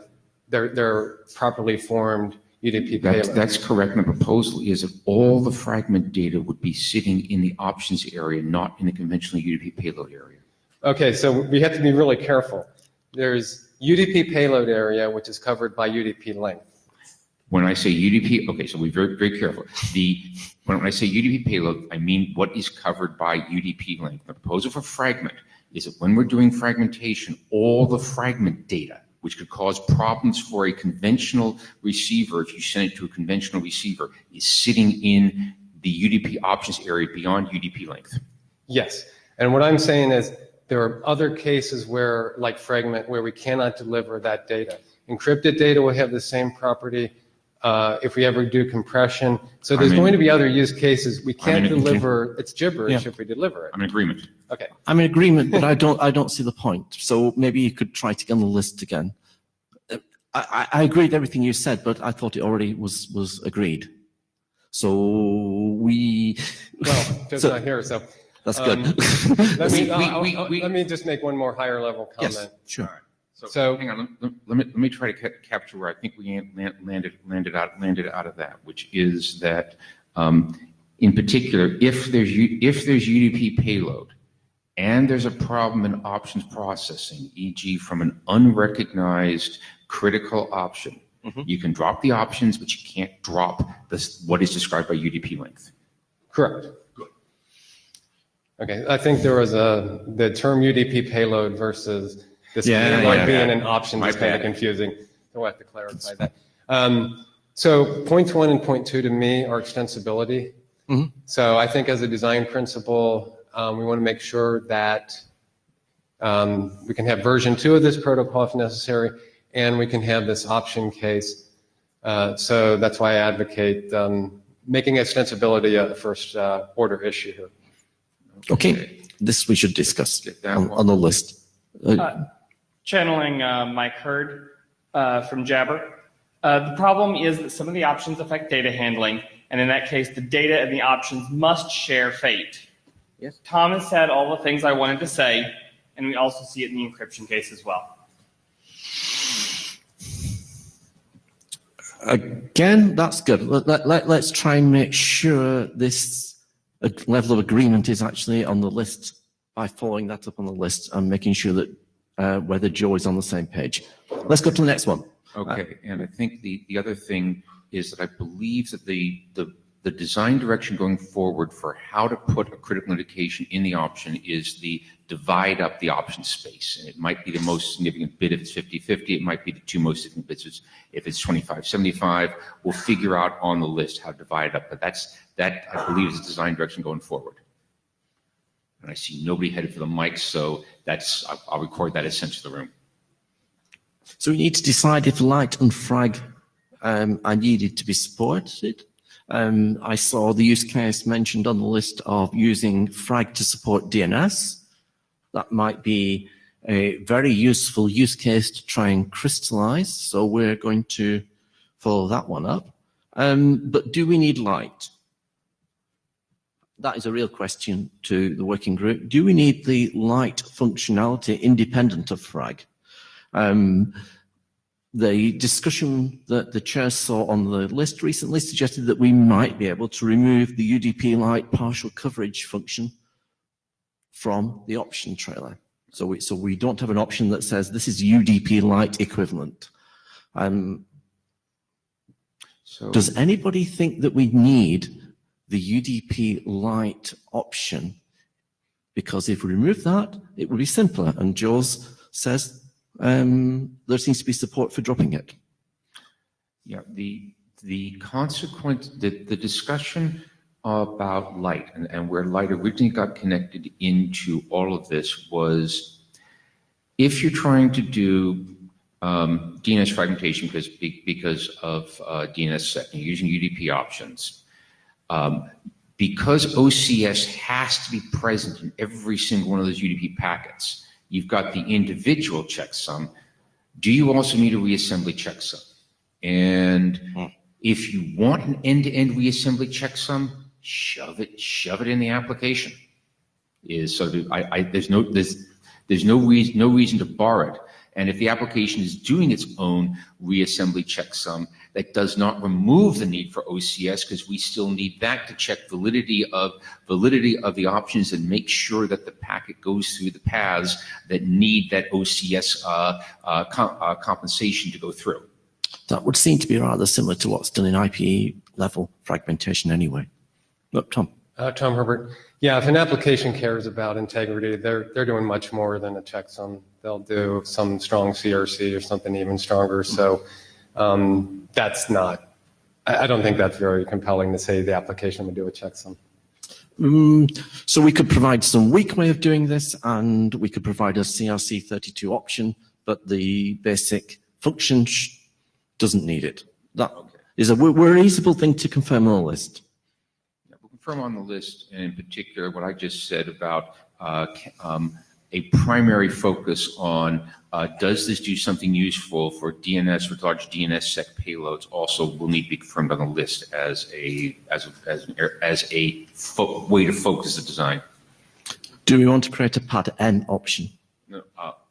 they're properly formed UDP payload. That's correct. My proposal is that all the fragment data would be sitting in the options area, not in the conventional UDP payload area. Okay, so we have to be really careful. There's UDP payload area, which is covered by UDP length. When I say UDP, okay, so we're very, very careful. When I say UDP payload, I mean what is covered by UDP length. The proposal for fragment is that when we're doing fragmentation, all the fragment data, which could cause problems for a conventional receiver if you send it to a conventional receiver, is sitting in the UDP options area beyond UDP length. Yes, and what I'm saying is there are other cases where, like fragment, where we cannot deliver that data. Encrypted data will have the same property if we ever do compression. So there's going to be other use cases. We can't deliver, it's gibberish if we deliver it. I'm in agreement. Okay. I'm in agreement, but I don't see the point. So maybe you could try to get on the list again. I agree with everything you said, but I thought it already was agreed. So we... Well, just not here, so... That's good. Let me just make one more higher level comment. Yes, sure. So hang on, let me try to capture where I think we landed out of that, which is that in particular, if there's UDP payload and there's a problem in options processing, e.g. from an unrecognized critical option, you can drop the options, but you can't drop what is described by UDP length. Correct. Good. Okay, I think there was the term UDP payload versus this being an option is kind of confusing. So we'll have to clarify that. So points 1 and point 2 to me are extensibility. So I think as a design principle, we want to make sure that we can have version 2 of this protocol if necessary, and we can have this option case. So that's why I advocate making extensibility a first order issue here. Okay, this we should discuss on the list. Channeling Mike Hurd from Jabber. The problem is that some of the options affect data handling, and in that case, the data and the options must share fate. Yes. Tom has said all the things I wanted to say, and we also see it in the encryption case as well. Again, that's good. Let's try and make sure this level of agreement is actually on the list by following that up on the list and making sure that whether Joe is on the same page. Let's go to the next one. Okay, and I think the other thing is that I believe that the design direction going forward for how to put a critical indication in the option is the divide up the option space. And it might be the most significant bit if it's 50-50. It might be the two most significant bits if it's 25-75. We'll figure out on the list how to divide it up. But that I believe is the design direction going forward. And I see nobody headed for the mic, so I'll record that as sent to the room. So we need to decide if light and frag are needed to be supported. I saw the use case mentioned on the list of using frag to support DNS. That might be a very useful use case to try and crystallize. So we're going to follow that one up. But do we need light? That is a real question to the working group. Do we need the light functionality independent of frag? The discussion that the chair saw on the list recently suggested that we might be able to remove the UDP light partial coverage function from the option trailer. So we don't have an option that says this is UDP light equivalent. Does anybody think that we need the UDP light option? Because if we remove that, it would be simpler. And Jules says there seems to be support for dropping it. Yeah, the consequence, the discussion about light and where light originally got connected into all of this was if you're trying to do DNS fragmentation because of DNSSEC and you're using UDP options, because OCS has to be present in every single one of those UDP packets, you've got the individual checksum. Do you also need a reassembly checksum? And if you want an end-to-end reassembly checksum, shove it in the application. There's no reason to bar it. And if the application is doing its own reassembly checksum, that does not remove the need for OCS, because we still need that to check validity of the options and make sure that the packet goes through the paths that need that OCS compensation to go through. That would seem to be rather similar to what's done in IPE level fragmentation anyway. Look, Tom. Tom Herbert. Yeah, if an application cares about integrity, they're doing much more than a checksum. They'll do some strong CRC or something even stronger. So that's not, I don't think that's very compelling to say the application would do a checksum. So we could provide some weak way of doing this, and we could provide a CRC32 option, but the basic function doesn't need it. That is a reasonable thing to confirm on the list. Yeah, we'll confirm on the list, and in particular, what I just said about a primary focus on does this do something useful for DNS, for large DNSSEC payloads, also will need to be confirmed on the list as a way to focus the design. Do we want to create a pad N option? No,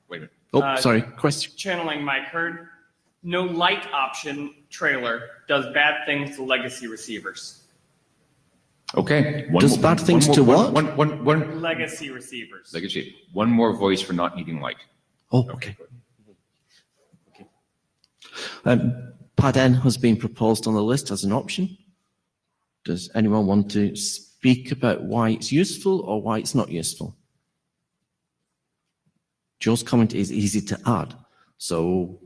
wait a minute. Oh, sorry, question. Channeling Mike Hurd. No light option trailer does bad things to legacy receivers. Okay. Does bad things to what? Legacy receivers. Legacy. One more voice for not needing light. Oh, okay. Pad N has been proposed on the list as an option. Does anyone want to speak about why it's useful or why it's not useful? Joe's comment is easy to add. So...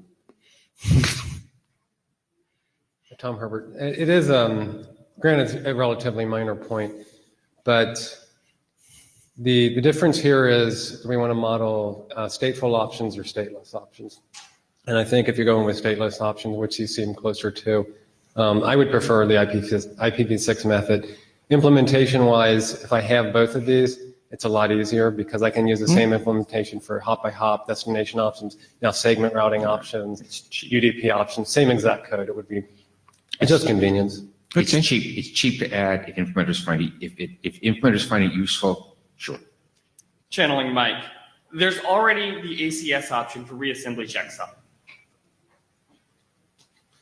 Tom Herbert. It is, granted, a relatively minor point, but the difference here is, do we want to model stateful options or stateless options? And I think if you're going with stateless options, which you seem closer to, I would prefer the IPv6 method. Implementation-wise, if I have both of these, it's a lot easier because I can use the same implementation for hop-by-hop destination options, now segment routing options, UDP options, same exact code. It would be just convenience. It's cheap. It's cheap to add if implementers find it useful. Sure. Channeling Mike. There's already the ACS option for reassembly checksum.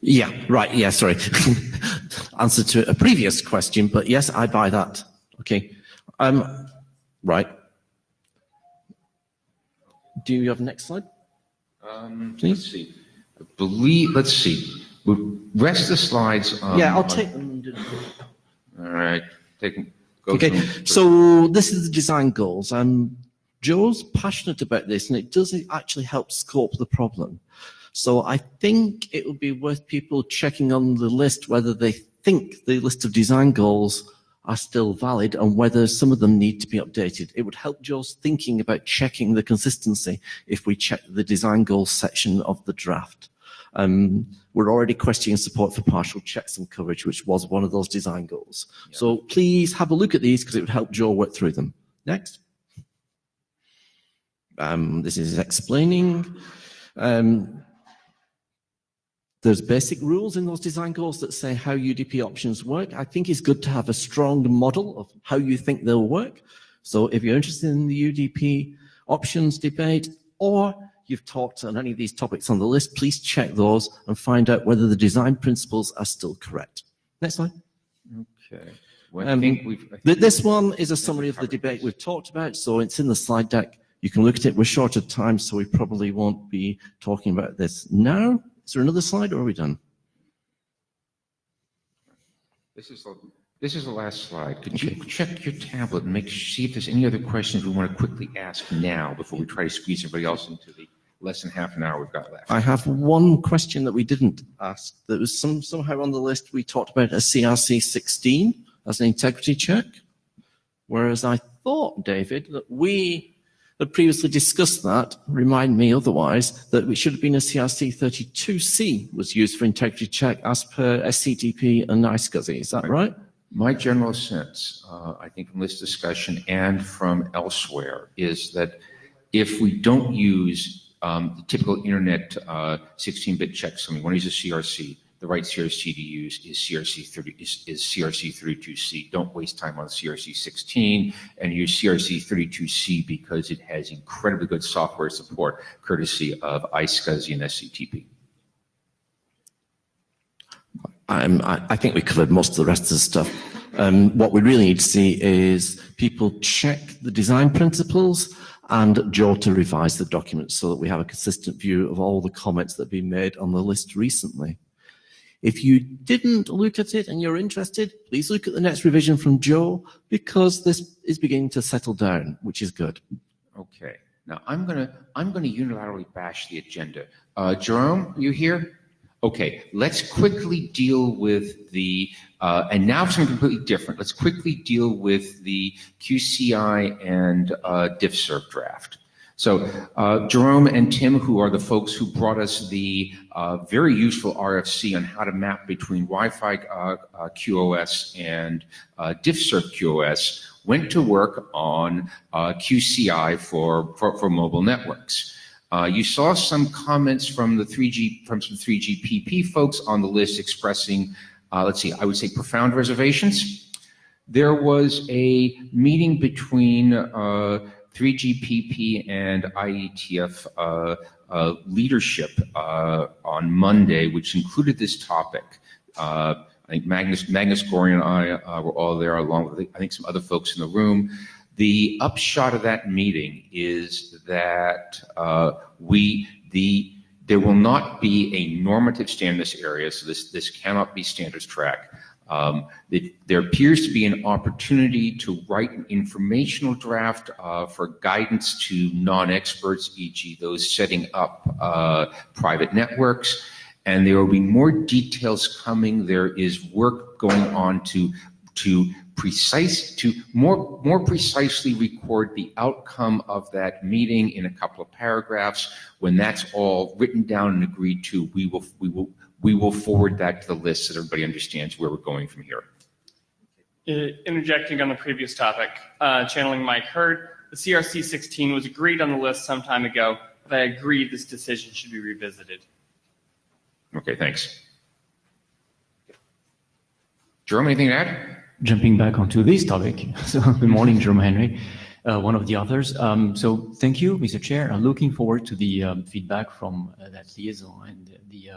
Yeah, right. Yeah, sorry. Answer to a previous question, but yes, I buy that. Okay. Right. Do you have the next slide? Please. Let's see. Let's see. The rest of the slides. Yeah, I'll take them. All right. Take them. Okay. So this is the design goals. Joe's passionate about this, and it does actually help scope the problem. So I think it would be worth people checking on the list whether they think the list of design goals are still valid and whether some of them need to be updated. It would help Joe's thinking about checking the consistency if we check the design goals section of the draft. We're already questioning support for partial checksum coverage, which was one of those design goals. Yeah. So please have a look at these because it would help Joe work through them. Next. This is explaining. There's basic rules in those design goals that say how UDP options work. I think it's good to have a strong model of how you think they'll work. So if you're interested in the UDP options debate, or you've talked on any of these topics on the list, please check those and find out whether the design principles are still correct. Next slide. Okay. Well, this one is a summary of the debate we've talked about, so it's in the slide deck. You can look at it. We're short of time, so we probably won't be talking about this now. Is there another slide, or are we done? This is the last slide. Could you check your tablet and see if there's any other questions we want to quickly ask now before we try to squeeze everybody else into the less than half an hour we've got left? I have one question that we didn't ask. That was somehow on the list. We talked about a CRC 16 as an integrity check, whereas I thought, David, that we had previously discussed that, remind me otherwise, that it should have been a CRC 32C was used for integrity check as per SCTP and iSCSI. Is that right? My general sense, I think from this discussion and from elsewhere, is that if we don't use the typical internet 16-bit checksum, we want to use a CRC, the right CRC to use is CRC32C. Don't waste time on CRC16 and use CRC32C because it has incredibly good software support courtesy of iSCSI and SCTP. I think we covered most of the rest of the stuff. What we really need to see is people check the design principles and Joe to revise the document so that we have a consistent view of all the comments that have been made on the list recently. If you didn't look at it and you're interested, please look at the next revision from Joe because this is beginning to settle down, which is good. Okay. Now I'm gonna unilaterally bash the agenda. Jerome, you here? Okay, let's quickly deal with the, and now something completely different. Let's quickly deal with the QCI and DiffServ draft. So Jerome and Tim, who are the folks who brought us the very useful RFC on how to map between Wi-Fi QoS and DiffServ QoS, went to work on QCI for mobile networks. You saw some comments from some 3GPP folks on the list expressing, let's see, I would say profound reservations. There was a meeting between 3GPP and IETF leadership on Monday, which included this topic. I think Magnus Gorian and I were all there, along with I think some other folks in the room. The upshot of that meeting is that there will not be a normative standard in this area, so this cannot be standards track. There appears to be an opportunity to write an informational draft for guidance to non-experts, e.g. those setting up private networks, and there will be more details coming. There is work going on to more precisely record the outcome of that meeting in a couple of paragraphs. When that's all written down and agreed to, we will forward that to the list so that everybody understands where we're going from here. Interjecting on the previous topic, channeling Mike Hurd, the CRC16 was agreed on the list some time ago, but I agree this decision should be revisited. Okay, thanks. Jerome, anything to add? Jumping back onto this topic. So, good morning, Jerome Henry, one of the authors. So thank you, Mr. Chair. I'm looking forward to the feedback from that liaison and the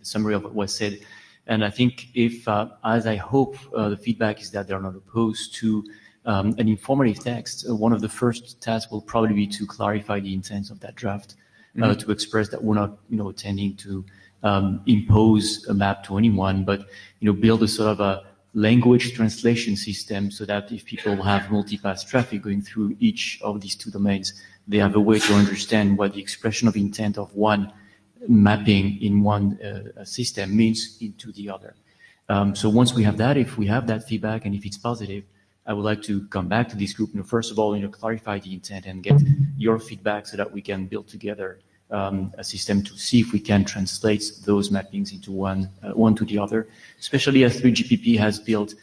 summary of what was said. And I think if, as I hope, the feedback is that they're not opposed to an informative text, one of the first tasks will probably be to clarify the intent of that draft, to express that we're not, intending to impose a map to anyone, but, build a sort of a language translation system so that if people have multipath traffic going through each of these two domains, they have a way to understand what the expression of intent of one mapping in one system means into the other. So once we have that, if we have that feedback and if it's positive, I would like to come back to this group, first of all, clarify the intent and get your feedback so that we can build together a system to see if we can translate those mappings into one to the other, especially as 3GPP has built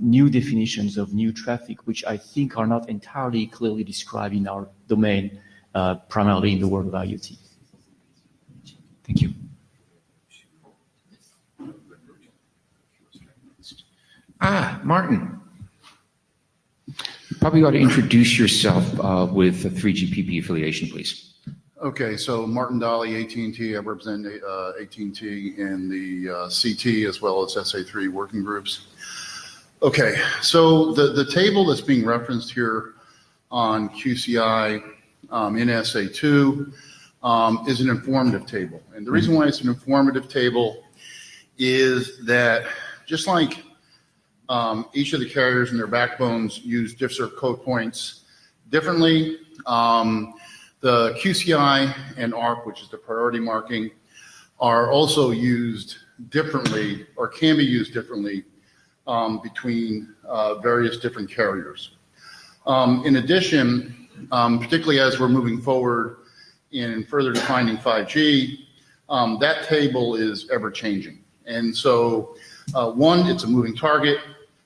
new definitions of new traffic, which I think are not entirely clearly described in our domain, primarily in the world of IoT. Thank you. Martin. You probably ought to introduce yourself with the 3GPP affiliation, please. Okay, so Martin Dolly, AT&T. I represent AT&T in the CT as well as SA3 working groups. Okay, so the table that's being referenced here on QCI in SA2 is an informative table. And the reason why it's an informative table is that just like each of the carriers and their backbones use DiffServ code points differently, the QCI and ARP, which is the priority marking, are also used differently or can be used differently between various different carriers. In addition, particularly as we're moving forward in further defining 5G, that table is ever changing. And so one, it's a moving target,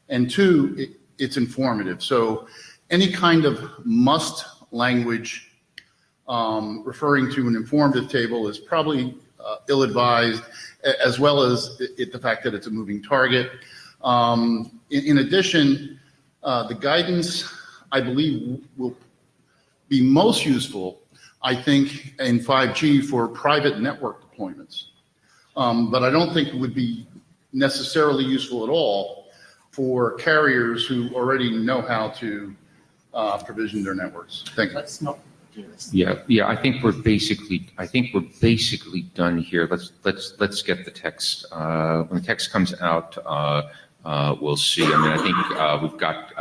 and two, it's informative. So any kind of must language referring to an informative table is probably ill-advised, as well as the fact that it's a moving target. In addition, the guidance, I believe, will be most useful, I think, in 5G for private network deployments. But I don't think it would be necessarily useful at all for carriers who already know how to provision their networks. Thank you. Let's not do this. Yeah. I think we're basically done here. Let's get the text. When the text comes out, we'll see. I mean, I think we've got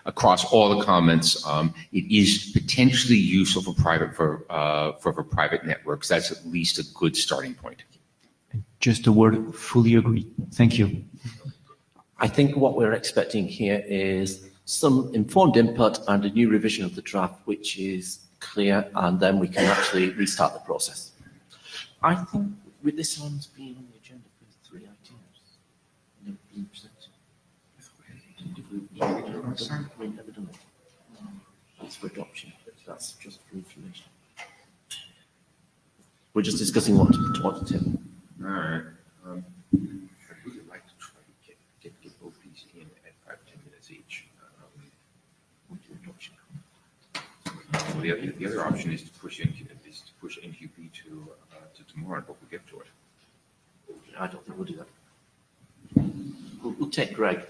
across all the comments. It is potentially useful for private networks. That's at least a good starting point. Just a word, fully agree. Thank you. I think what we're expecting here is some informed input and a new revision of the draft, which is clear, and then we can actually restart the process. I think with this one's being on the agenda for 3 items, never been presented. We've never done it. That's for adoption. That's just for information. We're just discussing what to table. All right. I would like to try to get both these in at 5-10 minutes each. The other option is to push NQB to tomorrow and hope we get to it. I don't think we'll do that. We'll take Greg.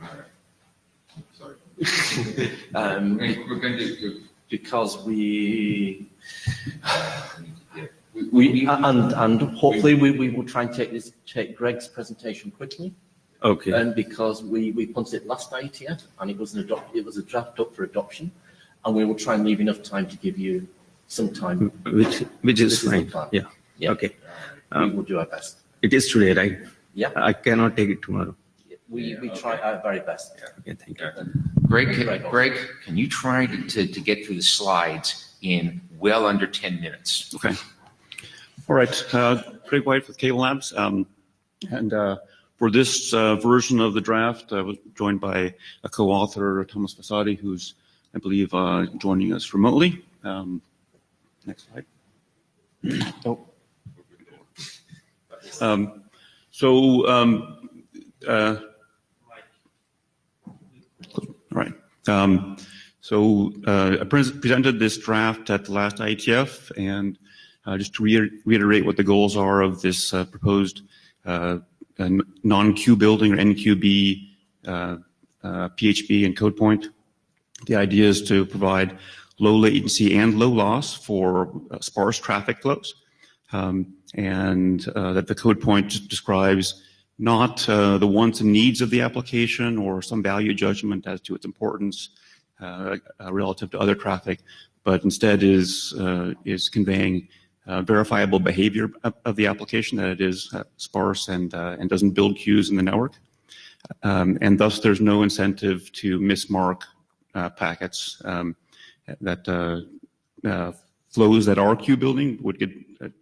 All right. Sorry. We're going to do because we hopefully we will try and take Greg's presentation quickly. Okay. And because we punted it last IETF and it was a draft up for adoption, and we will try and leave enough time to give you some time. Which is fine. Yeah. Okay. We will do our best. It is today, right? Yeah. I cannot take it tomorrow. We try our very best. Okay, thank you. Greg, can you try to get through the slides in well under 10 minutes? Okay. All right. Greg White with Cable Labs. For this version of the draft, I was joined by a co-author, Thomas Fasadi, who's, I believe, joining us remotely. Next slide. I presented this draft at the last IETF, and just to reiterate what the goals are of this proposed non-Q building or NQB PHB and code point. The idea is to provide low latency and low loss for sparse traffic flows, and that the code point describes not the wants and needs of the application or some value judgment as to its importance relative to other traffic, but instead is conveying verifiable behavior of the application, that it is sparse and doesn't build queues in the network, and thus there's no incentive to mismark packets. That flows that are queue building would get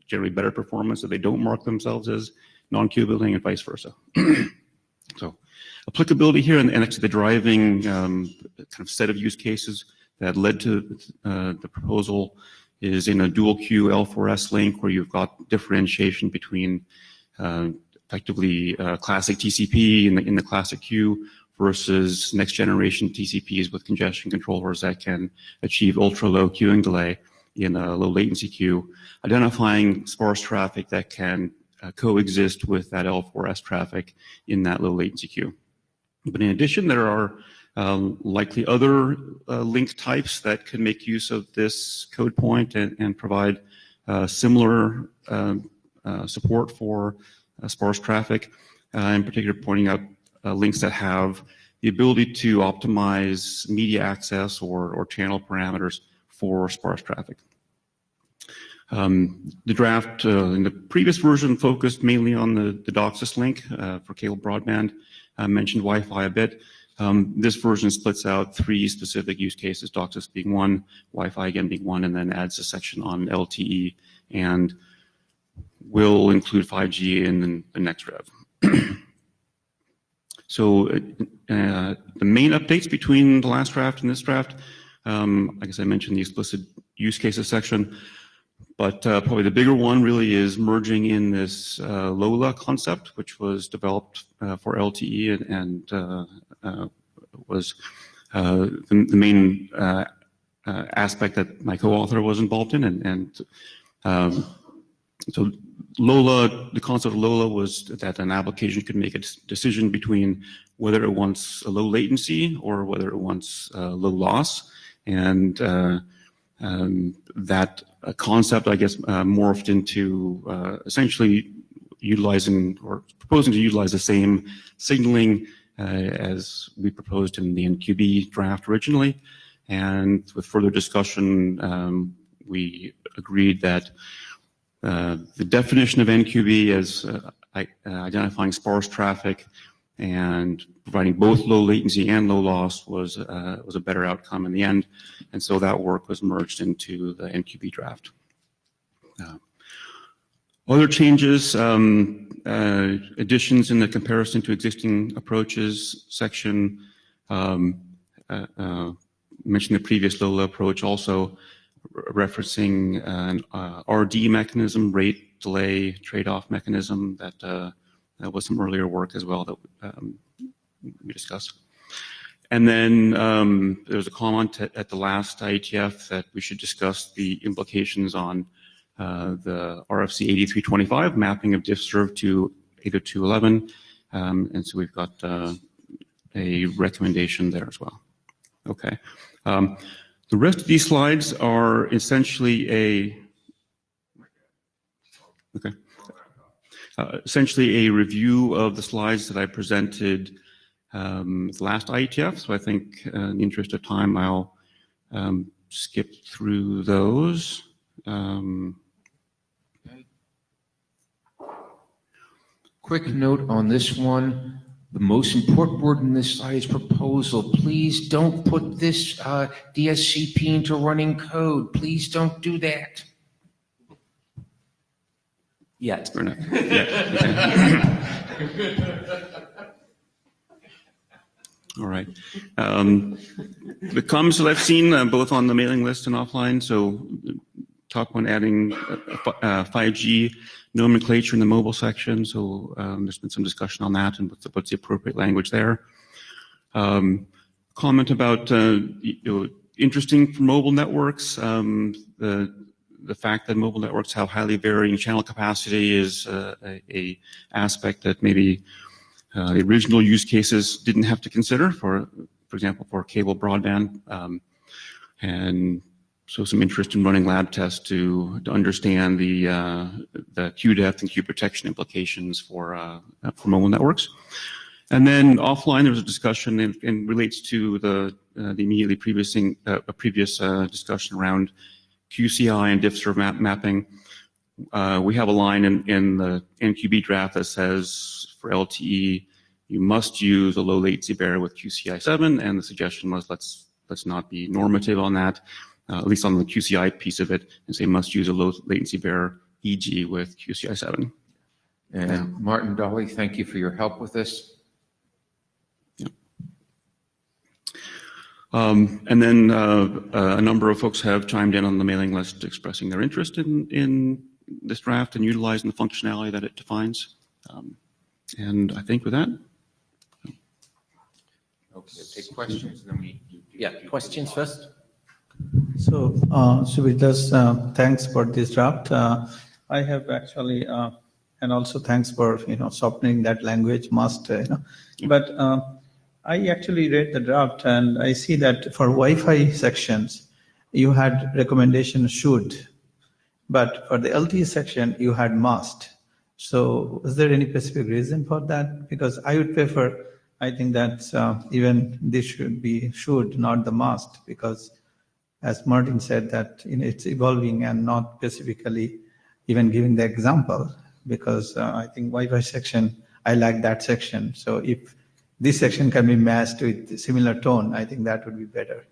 generally better performance if they don't mark themselves as non-queue building, and vice versa. So applicability here, and actually the driving kind of set of use cases that led to the proposal is in a dual queue L4S link, where you've got differentiation between effectively classic TCP in the classic queue versus next generation TCPs with congestion controllers that can achieve ultra low queuing delay in a low latency queue, identifying sparse traffic that can coexist with that L4S traffic in that low latency queue. But in addition, there are likely other link types that can make use of this code point and provide similar support for sparse traffic, in particular pointing out links that have the ability to optimize media access or channel parameters for sparse traffic. The draft in the previous version focused mainly on the DOCSIS link for cable broadband, mentioned Wi-Fi a bit. This version splits out 3 specific use cases, DOCSIS being one, Wi-Fi again being one, and then adds a section on LTE, and will include 5G in the next rev. So the main updates between the last draft and this draft, I guess I mentioned the explicit use cases section. But probably the bigger one really is merging in this LOLA concept, which was developed for LTE and was the main aspect that my co-author was involved in. So LOLA, the concept of LOLA was that an application could make a decision between whether it wants a low latency or whether it wants low loss. And that concept, I guess, morphed into essentially utilizing or proposing to utilize the same signaling as we proposed in the NQB draft originally. And with further discussion, we agreed that the definition of NQB as identifying sparse traffic and providing both low latency and low loss was a better outcome in the end. And so that work was merged into the NQB draft. Other changes, additions in the comparison to existing approaches section, mentioned the previous LOLA approach, also referencing an RD mechanism, rate delay trade-off mechanism that was some earlier work as well that we discussed. And then there was a comment at the last IETF that we should discuss the implications on the RFC 8325 mapping of DiffServ to 802.11. And so we've got a recommendation there as well. Okay. The rest of these slides are essentially essentially a review of the slides that I presented the last IETF. So I think in the interest of time, I'll skip through those. Quick note on this one. The most important word in this slide is proposal. Please don't put this DSCP into running code. Please don't do that. Yet. All right. The comments that I've seen both on the mailing list and offline. So talk on adding 5G nomenclature in the mobile section. So there's been some discussion on that and what's the appropriate language there. Comment about interesting for mobile networks. The fact that mobile networks have highly varying channel capacity is a aspect that maybe the original use cases didn't have to consider, for example, for cable broadband. And so some interest in running lab tests to understand the queue depth and queue protection implications for mobile networks. And then offline, there was a discussion and relates to the immediately previous discussion around QCI and DiffServ mapping. We have a line in the NQB draft that says for LTE, you must use a low latency bearer with QCI 7, and the suggestion was let's not be normative on that, at least on the QCI piece of it, and say must use a low latency bearer, e.g. with QCI 7. And Martin Dolly, thank you for your help with this. And then a number of folks have chimed in on the mailing list expressing their interest in this draft and utilizing the functionality that it defines. And I think with that. Okay, take questions and then we do questions first. So, Tsvwg, thanks for this draft. I have actually, and also thanks for, softening that language must, but I actually read the draft and I see that for Wi-Fi sections, you had recommendation should, but for the LTE section, you had must. So is there any specific reason for that? Because I would prefer, I think that even this should be should, not the must, because as Martin said that it's evolving and not specifically even giving the example, because I think Wi-Fi section, I like that section. So if this section can be matched with similar tone, I think that would be better.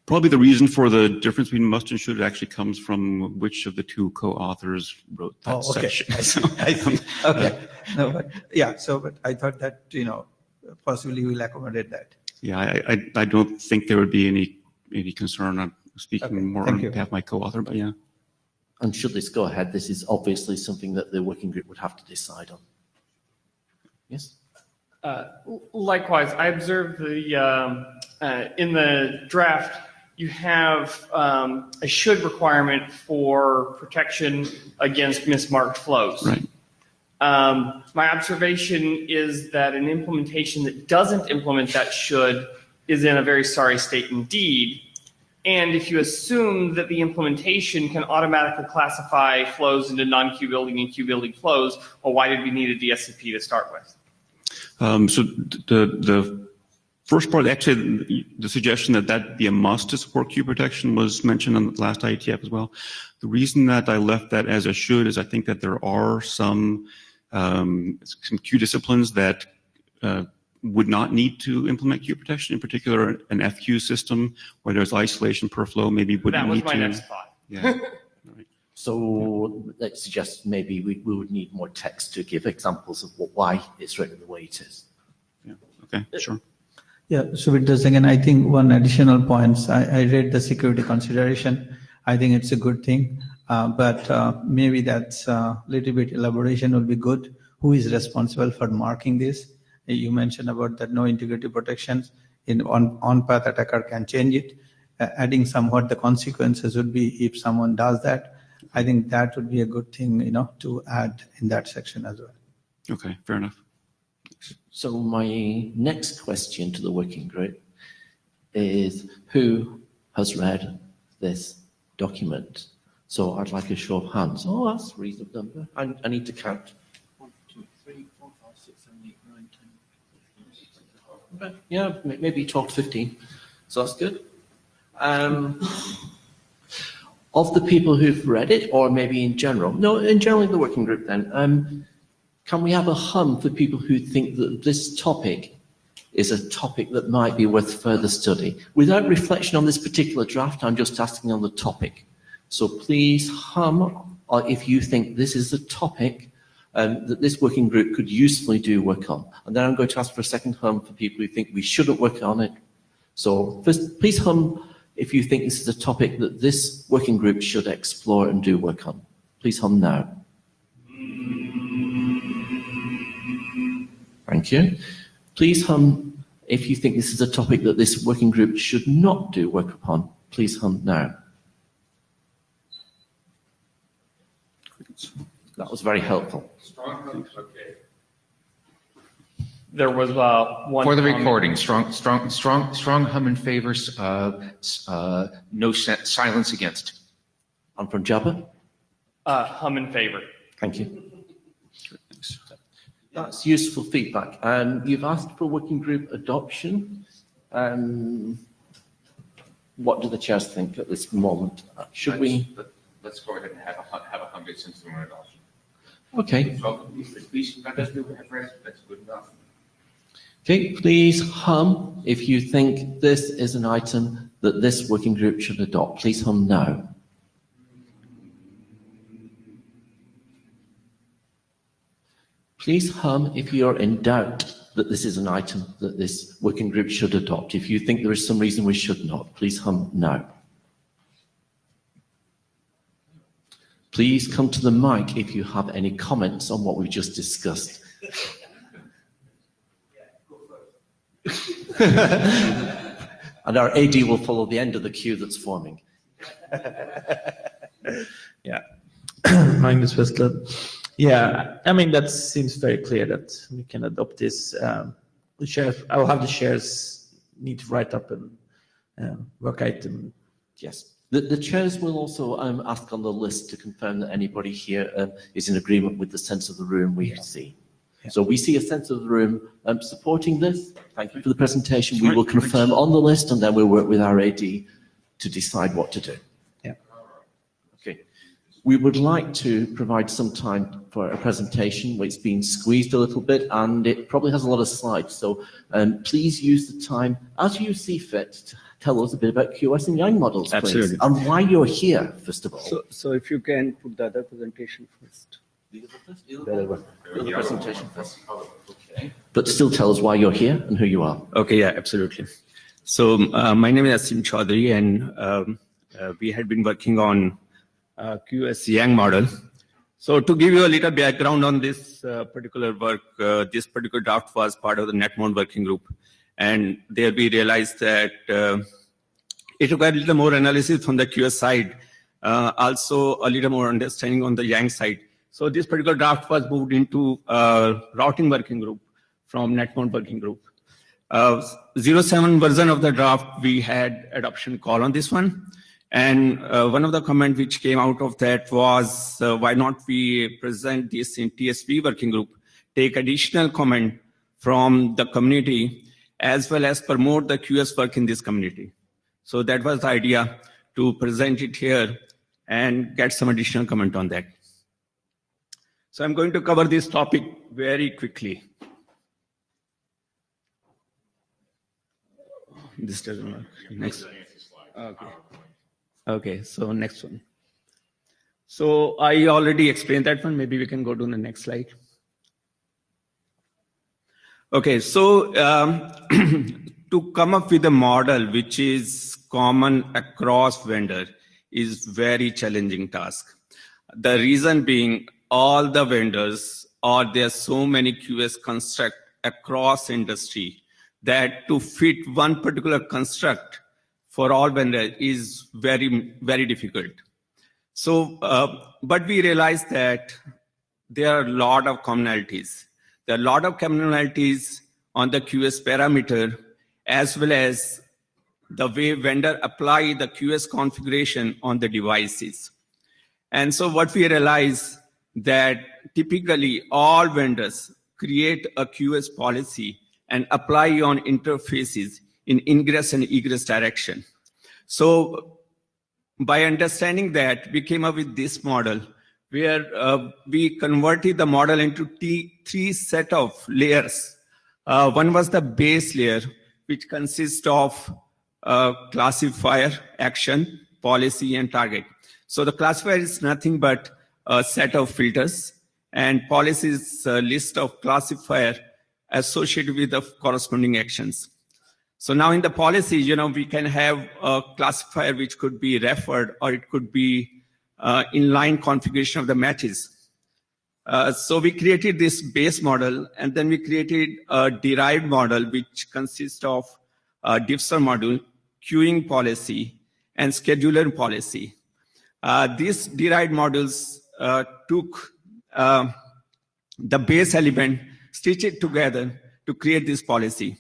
Probably the reason for the difference between must and should actually comes from which of the two co-authors wrote that section. I see. Okay. No, but yeah. So, but I thought that possibly we'll accommodate that. Yeah, I don't think there would be any concern speaking more thank on you. behalf of my co-author, but yeah. And should this go ahead, this is obviously something that the working group would have to decide on. Yes? Likewise, I observed in the draft, you have a should requirement for protection against mismarked flows. Right. My observation is that an implementation that doesn't implement that should is in a very sorry state indeed. And if you assume that the implementation can automatically classify flows into non-Q building and Q building flows, well, why did we need a DSCP to start with? So the first part, actually, the suggestion that that be a must to support Q protection was mentioned on the last IETF as well. The reason that I left that as a should is I think that there are some Q disciplines that would not need to implement Q protection, in particular an FQ system where there's isolation per flow maybe wouldn't need to. That was my next thought. Yeah. So let's suggest maybe we would need more text to give examples of why it's written the way it is. Yeah. Okay, sure. Yeah, so with this again, I think one additional points, I read the security consideration. I think it's a good thing, but maybe that's a little bit elaboration will be good. Who is responsible for marking this? You mentioned about that no integrity protections in on-path attacker can change it. Adding somewhat the consequences would be if someone does that. I think that would be a good thing, to add in that section as well. Okay, fair enough. So my next question to the working group is who has read this document? So I'd like a show of hands. Oh, that's a reasonable number. I need to count. 1, 2, 3, 4, 5, 6, 7, 8, 9, 10. Yeah, maybe 12 to 15. So that's good. Of the people who've read it, or maybe in general? No, in general in the working group then. Can we have a hum for people who think that this topic is a topic that might be worth further study? Without reflection on this particular draft, I'm just asking on the topic. So please hum if you think this is a topic that this working group could usefully do work on. And then I'm going to ask for a second hum for people who think we shouldn't work on it. So first, please hum if you think this is a topic that this working group should explore and do work on. Please hum now. Thank you. Please hum if you think this is a topic that this working group should not do work upon. Please hum now. That was very helpful. Okay. There was one for the comment. recording. Strong hum in favor. No silence against. And from Jabba? Hum in favor. Thank you. That's useful feedback. You've asked for working group adoption. What do the chairs think at this moment? Should we? Let's go ahead and have a hum since we're adoption. Okay. So, please, that's good enough. Okay, please hum if you think this is an item that this working group should adopt. Please hum now. Please hum if you're in doubt that this is an item that this working group should adopt. If you think there is some reason we should not, please hum now. Please come to the mic if you have any comments on what we've just discussed. And our AD will follow the end of the queue that's forming. Yeah. Magnus Westler. Yeah, I mean, that seems very clear that we can adopt this. The chairs, I'll have the chairs need to write up and work item. Yes. The chairs will also ask on the list to confirm that anybody here is in agreement with the sense of the room we see. Yeah. So we see a sense of the room supporting this. Thank you for the presentation. We will confirm on the list and then we'll work with our AD to decide what to do. Yeah. Okay. We would like to provide some time for a presentation. It's been squeezed a little bit and it probably has a lot of slides. So please use the time as you see fit to tell us a bit about QoS and Yang models, please. Absolutely. And why you're here, first of all. So if you can put the other presentation first. The other presentation first. Okay. But still tell us why you're here and who you are. Okay, yeah, absolutely. So my name is Asim Chaudhary and we had been working on QS Yang model. So to give you a little background on this particular work, this particular draft was part of the NetMound working group. And there we realized that it required a little more analysis from the QS side, also a little more understanding on the Yang side. So this particular draft was moved into routing working group from NetMound working group. 07 version of the draft, we had adoption call on this one. And one of the comments which came out of that was, why not we present this in TSP working group, take additional comment from the community, as well as promote the QS work in this community. So that was the idea, to present it here and get some additional comment on that. So I'm going to cover this topic very quickly. This doesn't work. Next. Okay. Okay, so next one. So I already explained that one. Maybe we can go to the next slide. Okay, so to come up with a model which is common across vendor is very challenging task. The reason being, all the vendors, or there are so many QS construct across industry, that to fit one particular construct for all vendors is very, very difficult. So, but we realized that there are a lot of commonalities. There are a lot of commonalities on the QS parameter, as well as the way vendor apply the QS configuration on the devices. And so what we realize that typically all vendors create a QS policy and apply on interfaces in ingress and egress direction. So by understanding that, we came up with this model where we converted the model into three set of layers. One was the base layer, which consists of classifier, action, policy, and target. So the classifier is nothing but a set of filters, and policy is a list of classifier associated with the corresponding actions. So now in the policy, we can have a classifier which could be referred, or it could be inline configuration of the matches. So we created this base model, and then we created a derived model which consists of a diffser module, queuing policy, and scheduler policy. These derived modules took the base element, stitch it together to create this policy.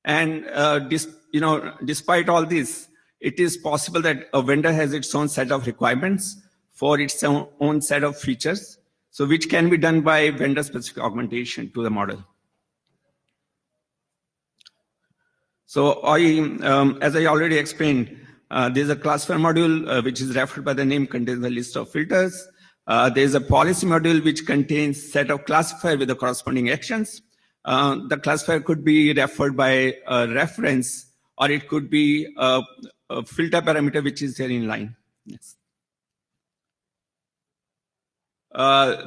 And despite all this, it is possible that a vendor has its own set of requirements for its own set of features, so which can be done by vendor-specific augmentation to the model. So as I already explained, there's a classifier module which is referred by the name, contains a list of filters. There's a policy module which contains set of classifier with the corresponding actions. The classifier could be referred by a reference, or it could be a filter parameter which is there in line. Next.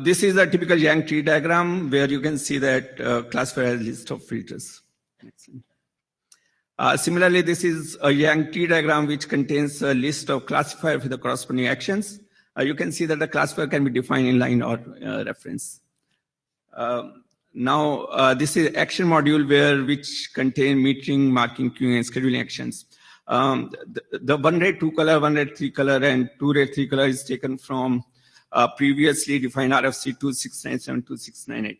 This is a typical Yang tree diagram where you can see that classifier has a list of filters. Next. Similarly, this is a Yang tree diagram which contains a list of classifier with the corresponding actions. You can see that the classifier can be defined in line or reference. Now, this is action module which contain metering, marking, queuing, and scheduling actions. The one red 2 color, one red 3 color, and 2 red 3 color is taken from previously defined RFC 2697 to 698.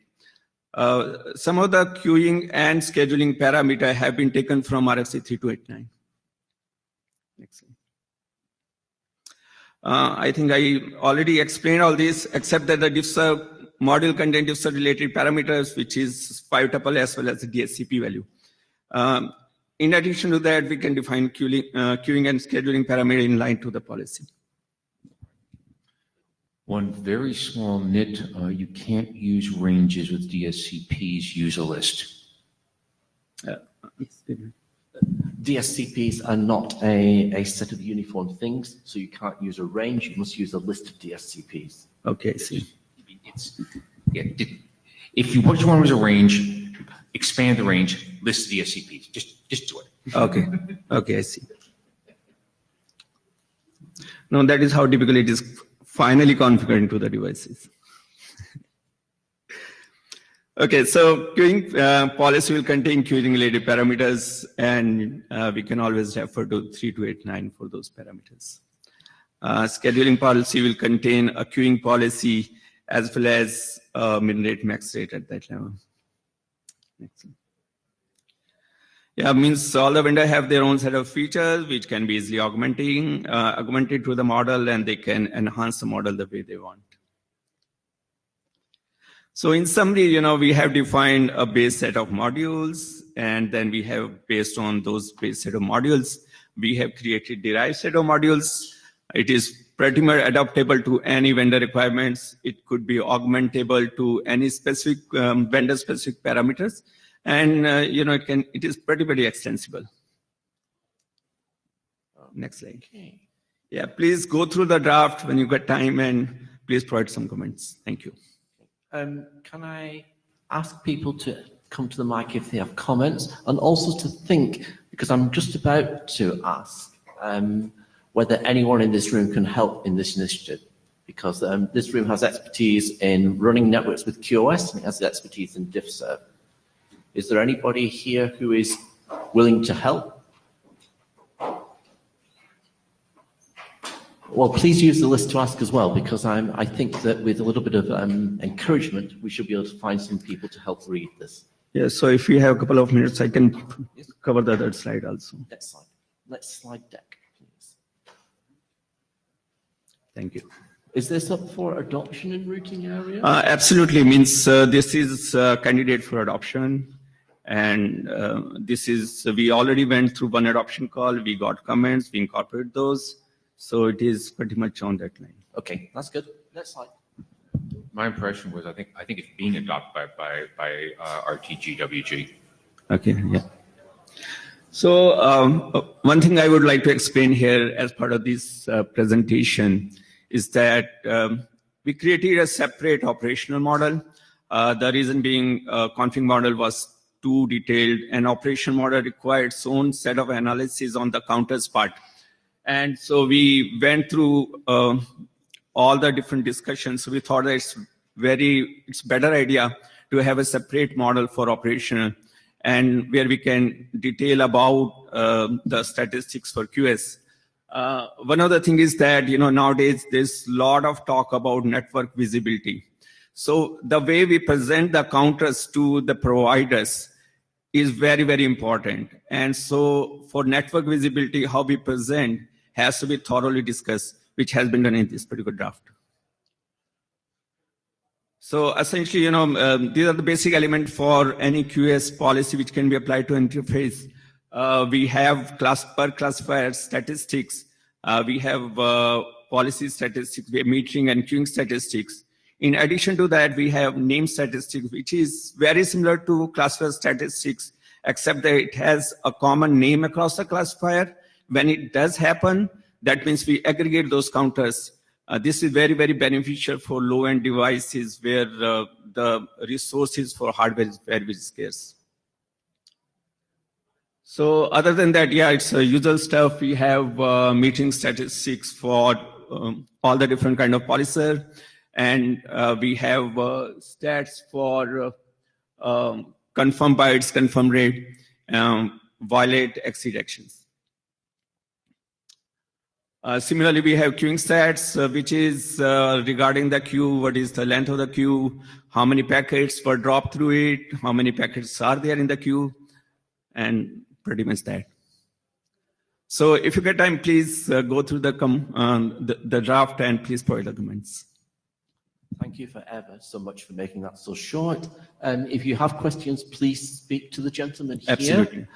Some of the queuing and scheduling parameter have been taken from RFC 3289. Next. I think I already explained all this, except that the diffser module contains diffser related parameters, which is 5 tuple as well as the DSCP value. In addition to that, we can define queuing and scheduling parameter in line to the policy. One very small nit, you can't use ranges with DSCPs, use a list. DSCPs are not a set of uniform things, so you can't use a range, you must use a list of DSCPs. Okay, see. If what you want is a range, expand the range, list DSCPs. Just do it. Okay. Okay, I see. No, that is how typically it is finally configured into the devices. Okay, so queuing policy will contain queuing related parameters, and we can always refer to 3289 for those parameters. Scheduling policy will contain a queuing policy as well as min rate, max rate at that level. Next. Yeah, means all the vendors have their own set of features which can be easily augmented to the model, and they can enhance the model the way they want. So in summary, we have defined a base set of modules, and then we have, based on those base set of modules, we have created derived set of modules. It is pretty much adaptable to any vendor requirements. It could be augmentable to any specific vendor specific parameters, and it is pretty extensible. Next slide. Okay. Yeah, please go through the draft when you get time, and please provide some comments. Thank you. Can I ask people to come to the mic if they have comments, and also to think, because I'm just about to ask whether anyone in this room can help in this initiative, because this room has expertise in running networks with QoS, and it has expertise in DiffServ. Is there anybody here who is willing to help? Well, please use the list to ask as well, because I think that with a little bit of encouragement, we should be able to find some people to help read this. Yeah, so if we have a couple of minutes, I can cover the other slide also. Next slide. Next slide deck, please. Thank you. Is this up for adoption in routing area? Absolutely. Means this is a candidate for adoption. And we already went through one adoption call. We got comments, we incorporated those. So it is pretty much on that line. Okay, that's good. Next slide. My impression was I think it's being adopted by RTGWG. Okay, yeah. So one thing I would like to explain here as part of this presentation is that we created a separate operational model. The reason being config model was too detailed, and operation model required its own set of analysis on the counters part. And so we went through all the different discussions. So we thought that it's better idea to have a separate model for operational, and where we can detail about the statistics for QS. One other thing is that, nowadays there's a lot of talk about network visibility. So the way we present the counters to the providers is very, very important. And so for network visibility, how we present has to be thoroughly discussed, which has been done in this particular draft. So essentially, these are the basic elements for any QS policy which can be applied to interface. We have per classifier statistics. We have policy statistics, we have metering and queuing statistics. In addition to that, we have name statistics, which is very similar to classifier statistics, except that it has a common name across the classifier. When it does happen, that means we aggregate those counters. This is very, very beneficial for low-end devices where the resources for hardware is very, very scarce. So other than that, yeah, it's usual stuff. We have metering statistics for all the different kind of policy. And we have stats for confirm bytes, confirm rate, violate, exceed actions. Similarly, we have queuing stats, which is regarding the queue, what is the length of the queue, how many packets were dropped through it, how many packets are there in the queue, and pretty much that. So if you get time, please go through the draft and please provide the comments. Thank you ever so much for making that so short. If you have questions, please speak to the gentleman here. Absolutely.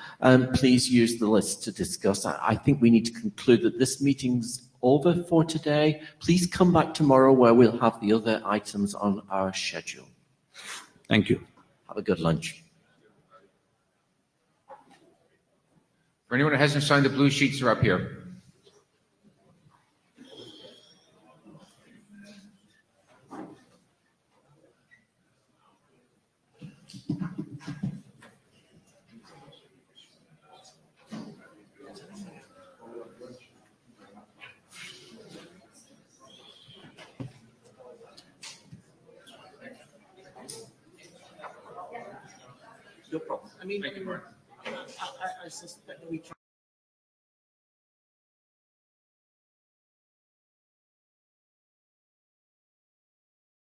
Please use the list to discuss. I think we need to conclude that this meeting's over for today. Please come back tomorrow where we'll have the other items on our schedule. Thank you. Have a good lunch. For anyone who hasn't signed, the blue sheets are up here. I suspect that we try